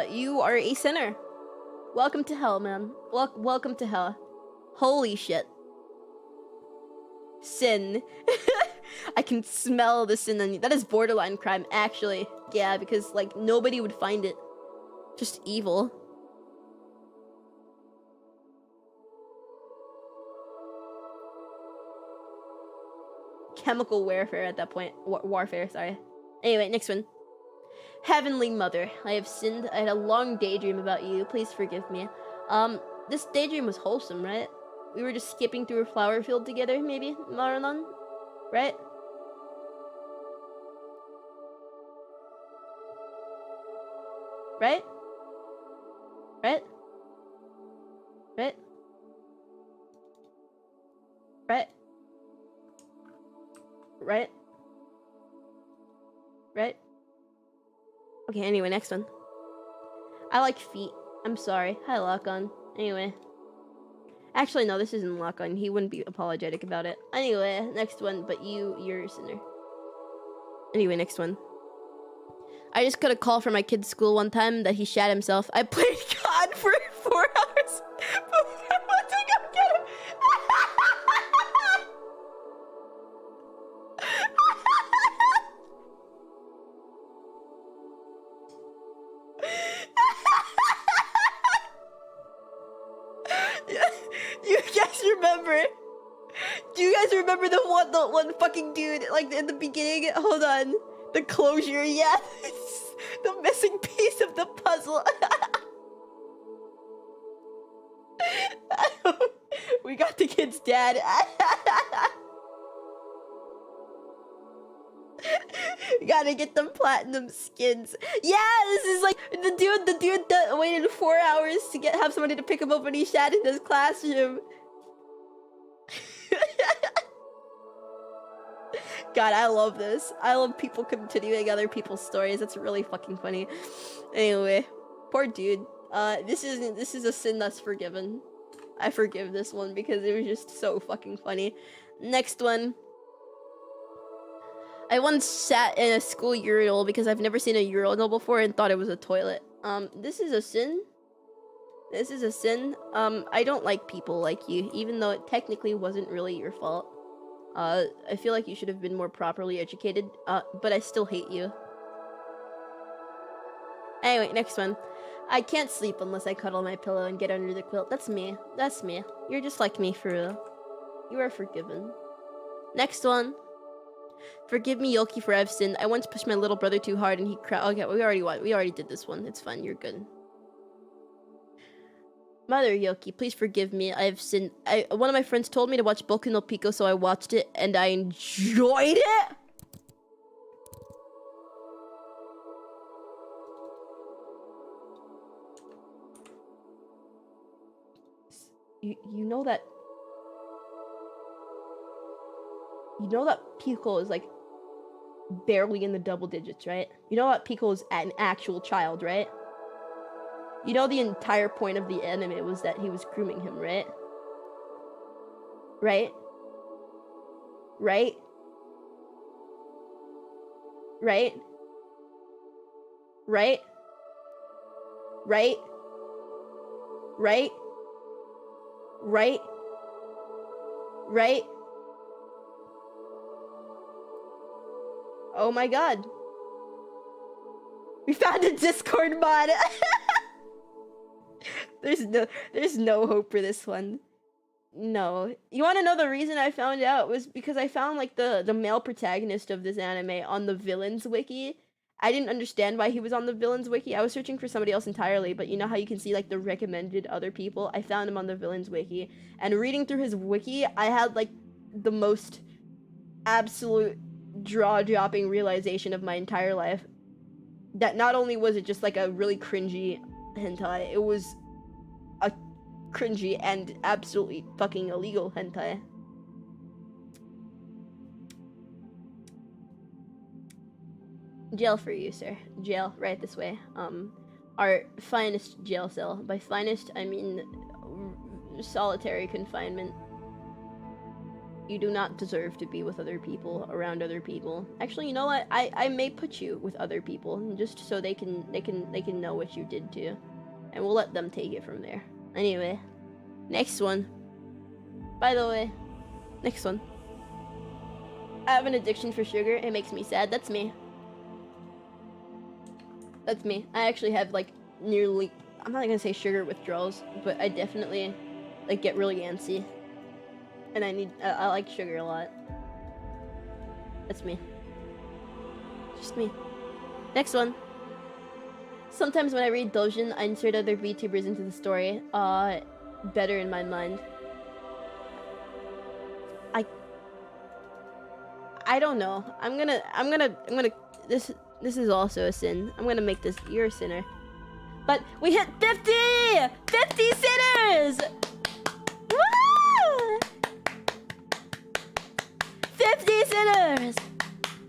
You are a sinner. Welcome to hell, man. Welcome to hell. Holy shit. Sin. I can smell the sin on you. That is borderline crime, actually. Yeah, because, like, nobody would find it. Just evil. Chemical warfare at that point. Warfare, sorry. Anyway, next one. Heavenly Mother, I have sinned. I had a long daydream about you. Please forgive me. This daydream was wholesome, right? We were just skipping through a flower field together, maybe, Marlon? Right? Right? Right? Right? Right? Right? Right? Okay, anyway, next one. I like feet. I'm sorry. Hi, Lock-On. Anyway. Actually, no, this isn't Lock-On. He wouldn't be apologetic about it. Anyway, next one, but you're a sinner. Anyway, next one. I just got a call from my kid's school one time that he shat himself. I played God for 4 hours before I went to go get him. You guys remember? Do you guys remember the one fucking dude, like, in the beginning? Hold on. The closure, yes! The missing piece of the puzzle. We got the kid's dad. Gotta get them platinum skins. Yeah, this is like the dude that waited 4 hours to have somebody to pick him up when he shat in his classroom. God, I love this. I love people continuing other people's stories. That's really fucking funny. Anyway, poor dude. This is a sin that's forgiven. I forgive this one because it was just so fucking funny. Next one. I once sat in a school urinal because I've never seen a urinal before and thought it was a toilet. This is a sin. This is a sin. I don't like people like you, even though it technically wasn't really your fault. I feel like you should have been more properly educated, but I still hate you. Anyway, next one. I can't sleep unless I cuddle my pillow and get under the quilt. That's me. That's me. You're just like me, for real. You are forgiven. Next one. Forgive me, Yoki, for I've sinned. I once pushed my little brother too hard and he cried. Okay, we already did this one. It's fine. You're good. Mother Yoki, please forgive me. I have sinned. One of my friends told me to watch Boku no Pico, so I watched it and I enjoyed it. You know that You know that Pico is like barely in the double digits, right? You know that Pico is an actual child, right? You know the entire point of the anime was that he was grooming him, right? Right? Right? Right? Right? Right? Right? Right? Right? Oh my god. We found a Discord mod. There's no hope for this one. No. You want to know the reason I found out was because I found like the male protagonist of this anime on the villains wiki. I didn't understand why he was on the villains wiki. I was searching for somebody else entirely, but you know how you can see like the recommended other people? I found him on the villains wiki, and reading through his wiki, I had like the most absolute jaw-dropping realization of my entire life. That not only was it just like a really cringy hentai, it was a cringy and absolutely fucking illegal hentai. Jail for you, sir. Jail, right this way. Our finest jail cell. By finest, I mean solitary confinement. You do not deserve to be with other people, around other people. Actually, you know what? I may put you with other people, just so they can know what you did too. And we'll let them take it from there. Anyway, next one. By the way, next one. I have an addiction for sugar. It makes me sad. That's me. That's me. I actually have like nearly, I'm not gonna say sugar withdrawals, but I definitely like get really antsy. And I like sugar a lot. That's me. Just me. Next one. Sometimes when I read doujin, I insert other VTubers into the story. Better in my mind. I don't know. I'm gonna this is also a sin. I'm gonna make this, you're a sinner. But we hit 50! 50 sinners! Woo! 50 sinners!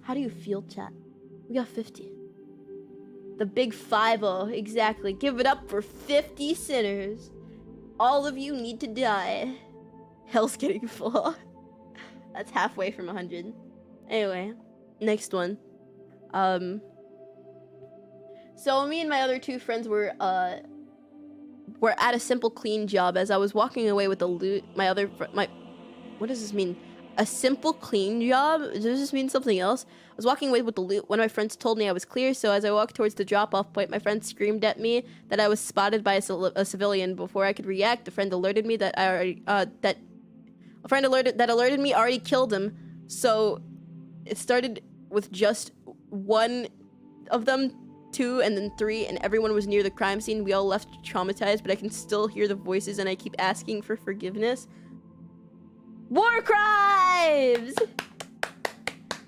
How do you feel, chat? We got 50. The big 5-0, exactly. Give it up for 50 sinners. All of you need to die. Hell's getting full. That's halfway from 100. Anyway, next one. So me and my other two friends were at a simple clean job. As I was walking away with the loot, what does this mean? A simple clean job? Does this mean something else? I was walking away with the loot. One of my friends told me I was clear, so as I walked towards the drop-off point, my friend screamed at me that I was spotted by a civilian. Before I could react, a friend alerted me that alerted me already killed him. So it started with just one of them, 2, and then 3, and everyone was near the crime scene. We all left traumatized, but I can still hear the voices, and I keep asking for forgiveness. War crimes!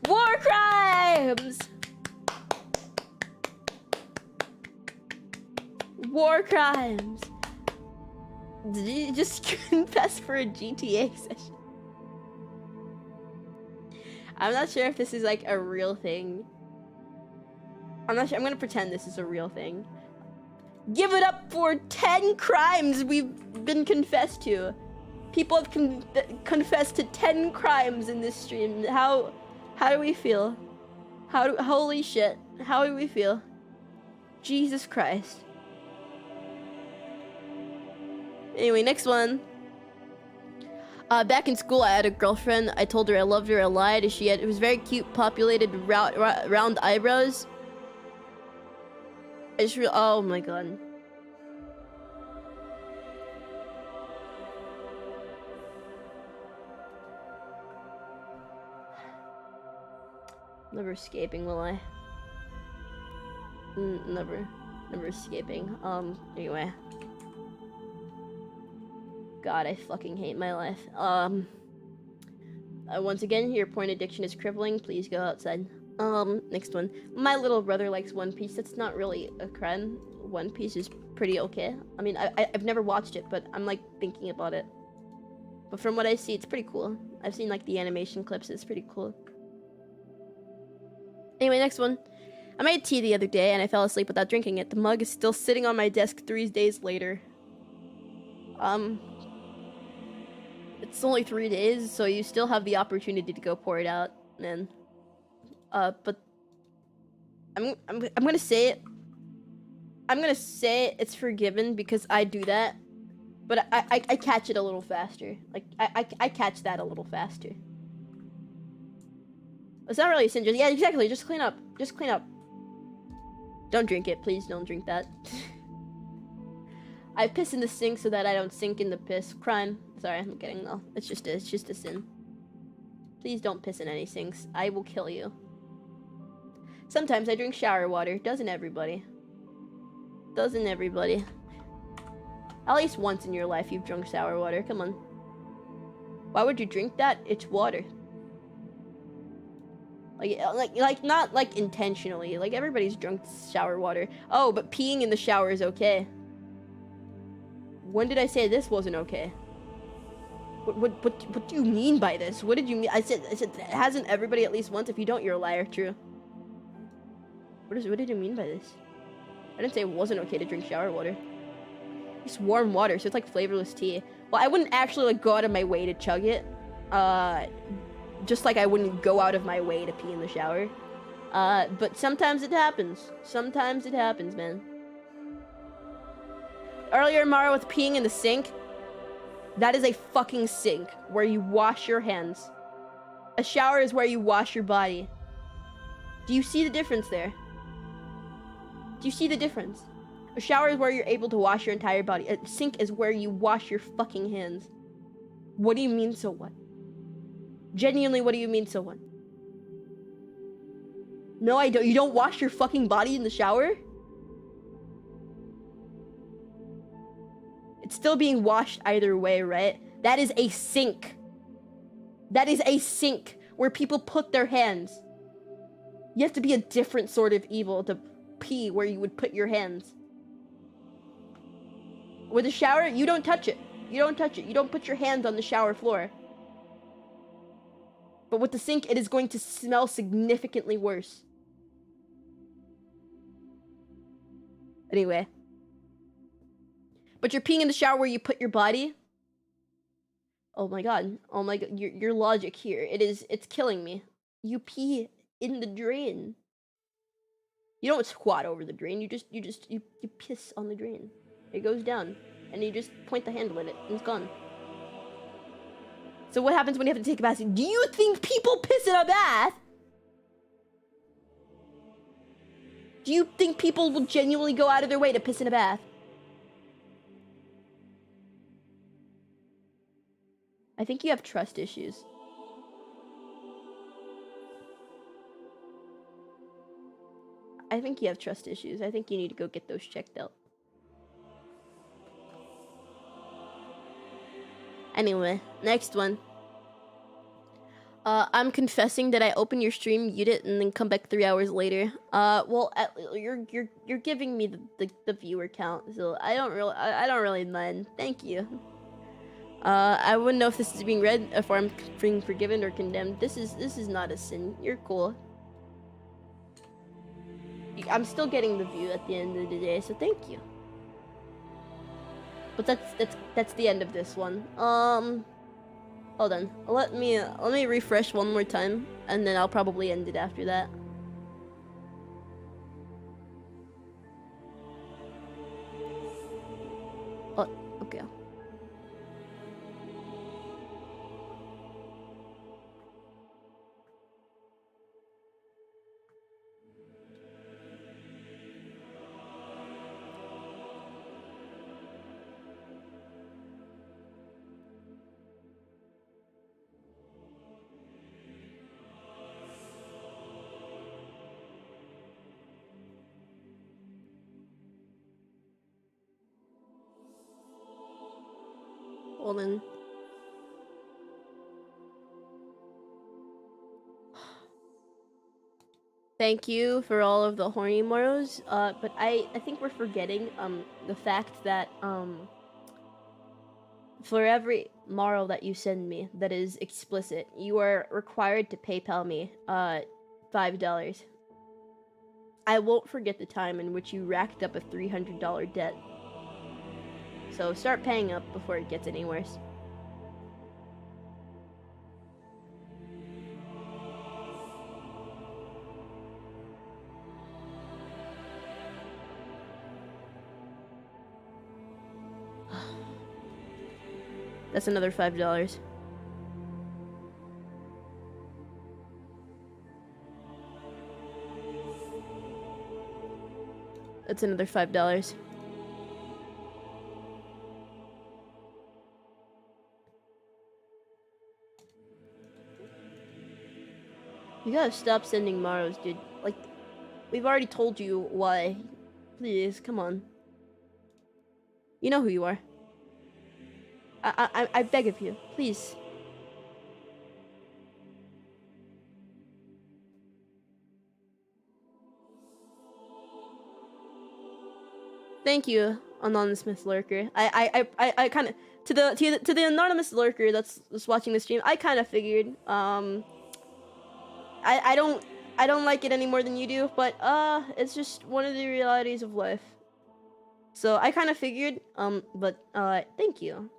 War crimes! War crimes! Did you just confess for a GTA session? I'm not sure if this is like a real thing. I'm not sure. I'm gonna pretend this is a real thing. Give it up for 10 crimes we've been confessed to. People have confessed to 10 crimes in this stream. How do we feel? Holy shit. How do we feel? Jesus Christ. Anyway, next one. Back in school, I had a girlfriend. I told her I loved her. I lied. It was very cute, populated, round eyebrows. Oh my god. Never escaping, will I? Never escaping. Anyway. God, I fucking hate my life. Once again, your porn addiction is crippling. Please go outside. Next one. My little brother likes One Piece. That's not really a crime. One Piece is pretty okay. I mean, I've never watched it, but I'm like thinking about it. But from what I see, it's pretty cool. I've seen like the animation clips, it's pretty cool. Anyway, next one. I made tea the other day and I fell asleep without drinking it. The mug is still sitting on my desk 3 days later. It's only 3 days, so you still have the opportunity to go pour it out, man. But I'm gonna say it. I'm gonna say it's forgiven because I do that, but I catch it a little faster. Like I catch that a little faster. It's not really a sin. Yeah, exactly. Just clean up. Just clean up. Don't drink it, please. Don't drink that. I piss in the sink so that I don't sink in the piss. Crime. Sorry, I'm kidding though. It's just a sin. Please don't piss in any sinks. I will kill you. Sometimes I drink shower water. Doesn't everybody? Doesn't everybody? At least once in your life you've drunk shower water. Come on. Why would you drink that? It's water. Like not like intentionally. Like everybody's drunk shower water. Oh, but peeing in the shower is okay. When did I say this wasn't okay? What do you mean by this? What did you mean? I said hasn't everybody at least once? If you don't, you're a liar. True. What did you mean by this? I didn't say it wasn't okay to drink shower water. It's warm water, so it's like flavorless tea. Well, I wouldn't actually like go out of my way to chug it. Just like I wouldn't go out of my way to pee in the shower. But sometimes it happens. Sometimes it happens, man. Earlier, Mara was peeing in the sink. That is a fucking sink where you wash your hands. A shower is where you wash your body. Do you see the difference there? Do you see the difference? A shower is where you're able to wash your entire body. A sink is where you wash your fucking hands. What do you mean, so what? Genuinely, what do you mean, so what? No, I don't. You don't wash your fucking body in the shower? It's still being washed either way, right? That is a sink. That is a sink where people put their hands. You have to be a different sort of evil to pee where you would put your hands. With a shower, you don't touch it. You don't touch it. You don't put your hands on the shower floor. But with the sink, it is going to smell significantly worse. Anyway. But you're peeing in the shower where you put your body? Oh my god. Oh my god. Your logic here. It's killing me. You pee in the drain. You don't squat over the drain. You piss on the drain. It goes down. And you just point the handle at it. And it's gone. So what happens when you have to take a bath? Do you think people piss in a bath? Do you think people will genuinely go out of their way to piss in a bath? I think you have trust issues. I think you have trust issues. I think you need to go get those checked out. Anyway, next one. I'm confessing that I open your stream, mute it, and then come back 3 hours later. Well, you're giving me the viewer count, so I don't really mind. Thank you. I wouldn't know if this is being read, if I'm being forgiven or condemned. This is not a sin. You're cool. I'm still getting the view at the end of the day, so thank you. But that's the end of this one. Hold on. Let me refresh one more time, and then I'll probably end it after that. Oh, okay. Hold on. Thank you for all of the horny moros. But I think we're forgetting the fact that For every moral that you send me that is explicit, you are required to PayPal me $5. I won't forget the time in which you racked up a $300 debt. So start paying up before it gets any worse. That's another $5. That's another $5. You gotta stop sending Maros, dude. Like, we've already told you why. Please, come on. You know who you are. I beg of you, please. Thank you, anonymous lurker. I kind of to the anonymous lurker that's watching the stream. I kind of figured. I don't like it any more than you do, but it's just one of the realities of life. So I kind of figured. But thank you,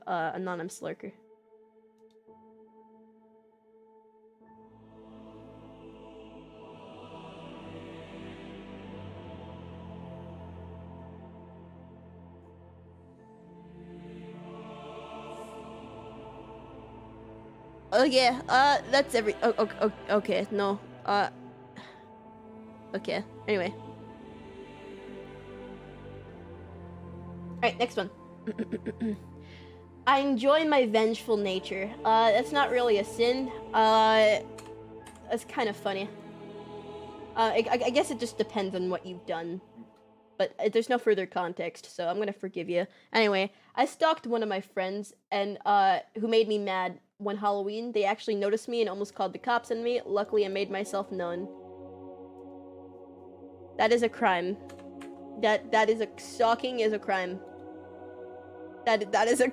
anonymous lurker. Oh yeah, that's every. Okay, no. Okay. Anyway. Alright, next one. I enjoy my vengeful nature. That's not really a sin. That's kind of funny. I guess it just depends on what you've done. But there's no further context, so I'm gonna forgive you. Anyway, I stalked one of my friends, and who made me mad one Halloween. They actually noticed me and almost called the cops on me. Luckily, I made myself known. That is a crime. That is a stalking is a crime. That is a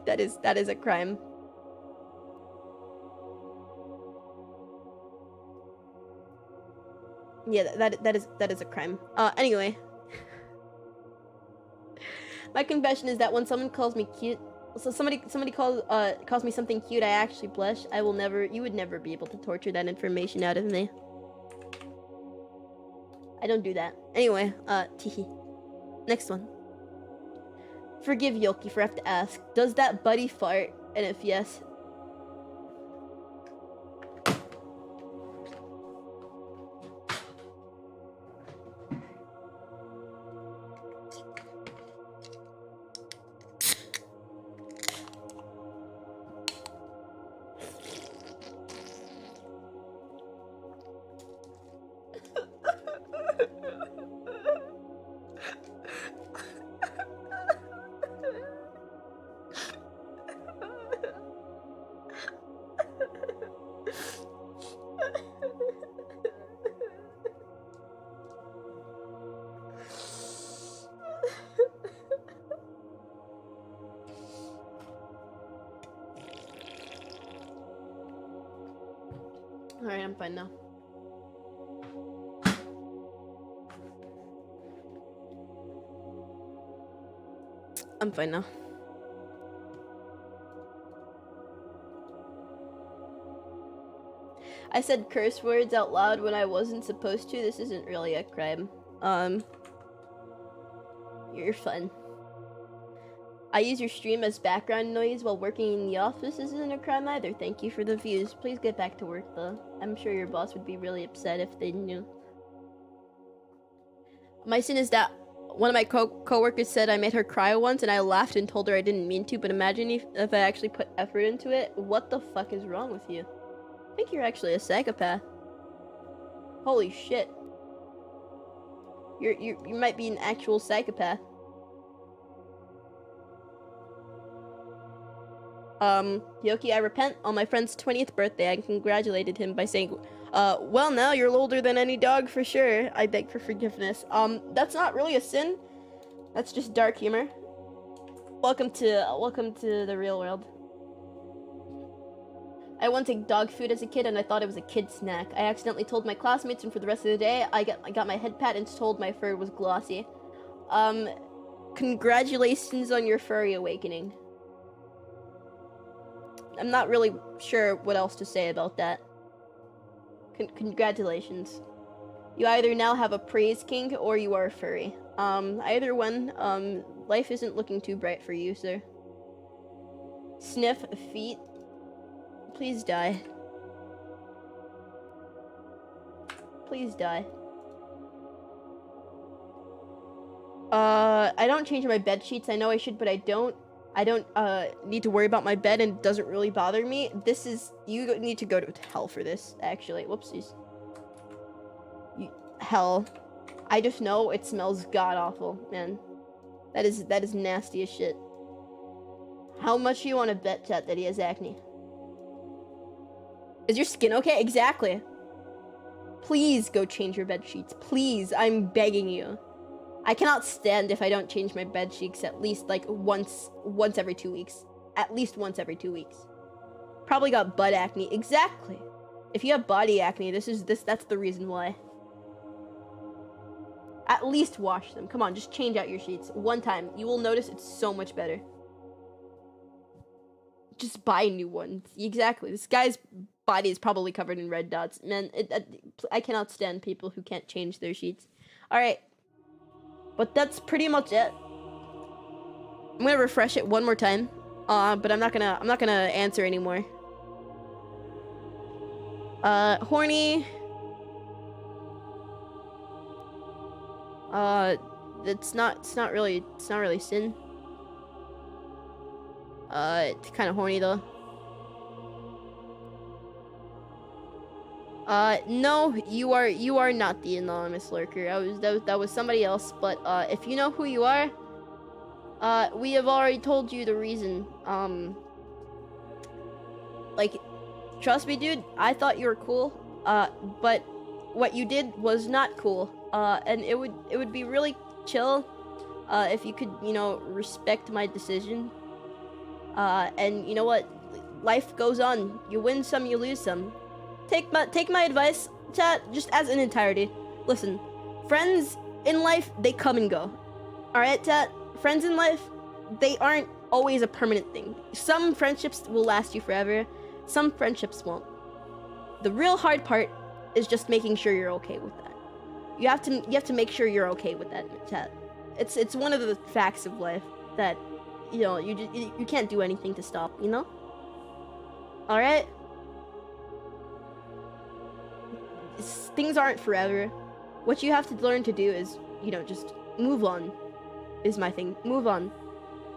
that is a crime. Yeah, that is a crime. Anyway. My confession is that when someone calls me cute, so somebody calls me something cute, I actually blush. You would never be able to torture that information out of me. I don't do that. Anyway, teehee. Next one. Forgive Yoki for have to ask, does that buddy fart? And if yes, alright, I'm fine now. I'm fine now. I said curse words out loud when I wasn't supposed to. This isn't really a crime. You're fun. I use your stream as background noise while working in the office. This isn't a crime either. Thank you for the views. Please get back to work though. I'm sure your boss would be really upset if they knew. My sin is that one of my co-workers said I made her cry once and I laughed and told her I didn't mean to, but imagine if I actually put effort into it. What the fuck is wrong with you? I think you're actually a psychopath. Holy shit. You might be an actual psychopath. Yoki, I repent. On my friend's 20th birthday, I congratulated him by saying, well, now you're older than any dog for sure. I beg for forgiveness. That's not really a sin. That's just dark humor. Welcome to the real world. I once ate dog food as a kid and I thought it was a kid snack. I accidentally told my classmates and for the rest of the day I got my head pat and told my fur was glossy. Congratulations on your furry awakening. I'm not really sure what else to say about that. Congratulations. You either now have a praise king or you are a furry. Either one, life isn't looking too bright for you, sir. Sniff feet. Please die. Please die. I don't change my bed sheets. I know I should, but I don't. I don't, need to worry about my bed and it doesn't really bother me. This is... You need to go to hell for this, actually. Whoopsies. Hell. I just know it smells god-awful, man. That is nasty as shit. How much do you want to bet, chat, that he has acne? Is your skin okay? Exactly. Please go change your bed sheets. Please, I'm begging you. I cannot stand if I don't change my bed sheets at least, like, once every 2 weeks. At least once every 2 weeks. Probably got butt acne. Exactly. If you have body acne, that's the reason why. At least wash them. Come on, just change out your sheets. One time. You will notice it's so much better. Just buy new ones. Exactly. This guy's body is probably covered in red dots. Man, I cannot stand people who can't change their sheets. Alright. But that's pretty much it. I'm gonna refresh it one more time. But I'm not gonna answer anymore. Horny. It's not really sin. It's kind of horny though. No, you are not the anonymous lurker. That was somebody else, but, if you know who you are, we have already told you the reason. Like, trust me, dude, I thought you were cool, but what you did was not cool, and it would be really chill, if you could, you know, respect my decision, and you know what? Life goes on. You win some, you lose some. Take my advice, chat, just as an entirety. Listen, friends in life, they come and go. Alright, chat? Friends in life, they aren't always a permanent thing. Some friendships will last you forever, some friendships won't. The real hard part is just making sure you're okay with that. You have to make sure you're okay with that, chat. It's one of the facts of life that, you know, you can't do anything to stop, you know? Alright? Things aren't forever. What you have to learn to do is, you know, just move on. Is my thing. Move on.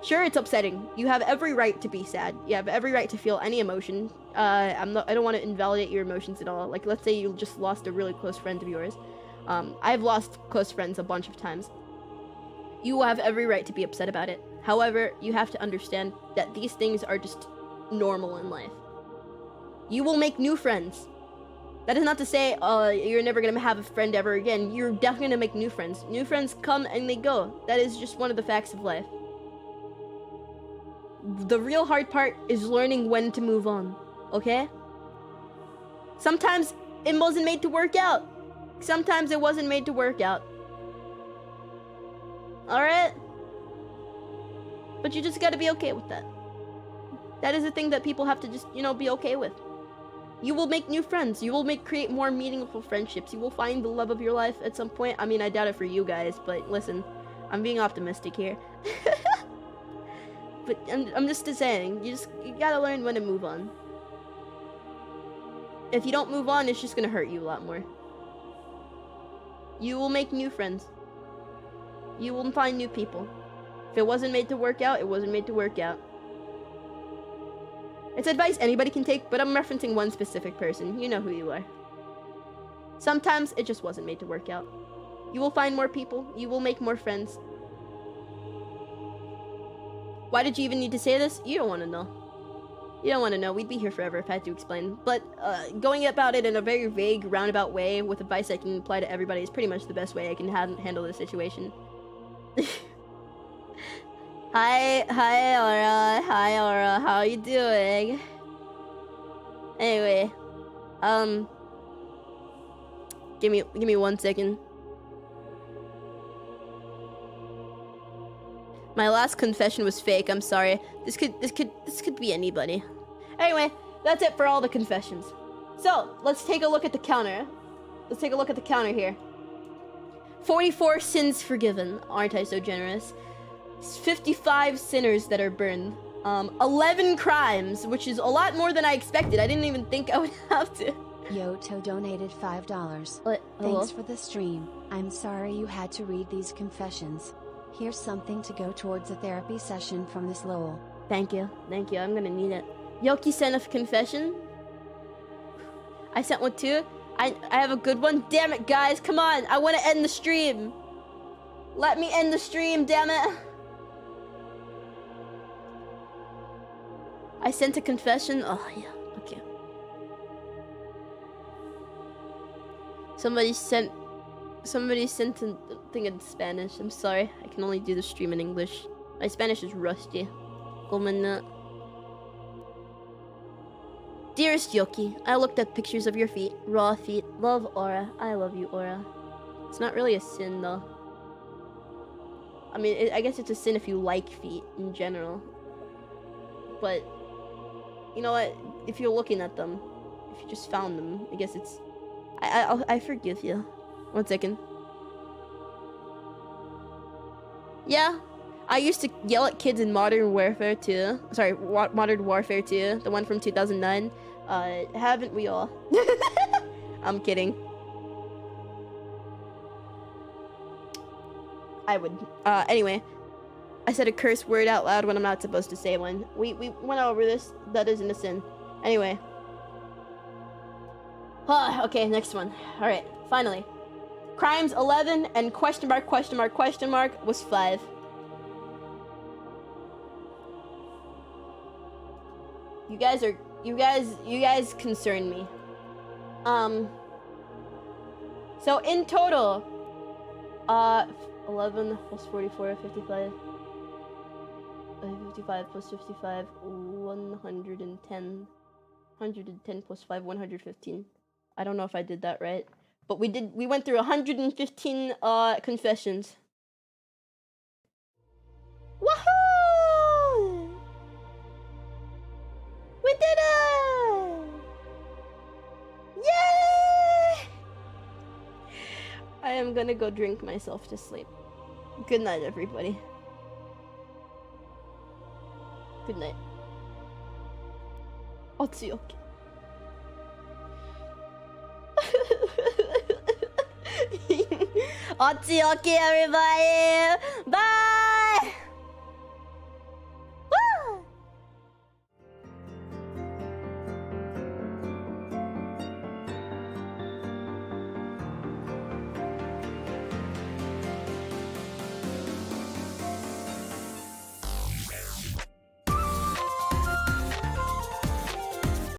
Sure, it's upsetting. You have every right to be sad. You have every right to feel any emotion. I don't want to invalidate your emotions at all. Like, let's say you just lost a really close friend of yours. I've lost close friends a bunch of times. You have every right to be upset about it. However, you have to understand that these things are just normal in life. You will make new friends. That is not to say, you're never gonna have a friend ever again. You're definitely gonna make new friends. New friends come and they go. That is just one of the facts of life. The real hard part is learning when to move on, okay? Sometimes it wasn't made to work out. Sometimes it wasn't made to work out. Alright? But you just gotta be okay with that. That is a thing that people have to just, you know, be okay with. You will make new friends. You will create more meaningful friendships. You will find the love of your life at some point. I mean, I doubt it for you guys, but listen, I'm being optimistic here. But I'm just saying, you gotta learn when to move on. If you don't move on, it's just gonna hurt you a lot more. You will make new friends. You will find new people. If it wasn't made to work out, it wasn't made to work out. It's advice anybody can take, but I'm referencing one specific person. You know who you are. Sometimes it just wasn't made to work out. You will find more people. You will make more friends. Why did you even need to say this? You don't want to know. You don't want to know. We'd be here forever if I had to explain. But going about it in a very vague, roundabout way with advice I can apply to everybody is pretty much the best way I can handle this situation. Hi, Aura. Hi, Aura. How are you doing? Anyway, give me 1 second. My last confession was fake. I'm sorry. This could be anybody. Anyway, that's it for all the confessions. So let's take a look at the counter. Let's take a look at the counter here. 44 sins forgiven. Aren't I so generous? 55 sinners that are burned. 11 crimes, which is a lot more than I expected. I didn't even think I would have to. Yoto donated $5. What? Thanks for the stream. I'm sorry you had to read these confessions. Here's something to go towards a therapy session from this lol. Thank you. Thank you. I'm gonna need it. Yoki sent a confession. I sent one too. I have a good one. Damn it, guys. Come on. I want to end the stream. Let me end the stream, damn it. I sent a confession. Oh, yeah. Okay. Somebody sent a thing in Spanish. I'm sorry. I can only do the stream in English. My Spanish is rusty. Gomena. Dearest Yoki, I looked at pictures of your feet. Raw feet. Love Aura. I love you, Aura. It's not really a sin, though. I mean, I guess it's a sin if you like feet in general. But, you know what? If you're looking at them, if you just found them, I guess it's... I forgive you. 1 second. Yeah, I used to yell at kids in Modern Warfare 2. Sorry, Modern Warfare 2, the one from 2009. Haven't we all? I'm kidding. I would. Anyway, I said a curse word out loud when I'm not supposed to say one. We went over this. That isn't a sin. Anyway. Okay, next one. Alright, finally. Crimes 11 and question mark was 5. You guys concern me. So in total, 11 plus 44, 55. 55 plus 55, 110. 110 plus 5, 115. I don't know if I did that right. But we went through 115 confessions. Woohoo! We did it! Yay! I am gonna go drink myself to sleep. Good night, everybody. Good night. Ohayoki. Ohayoki, everybody!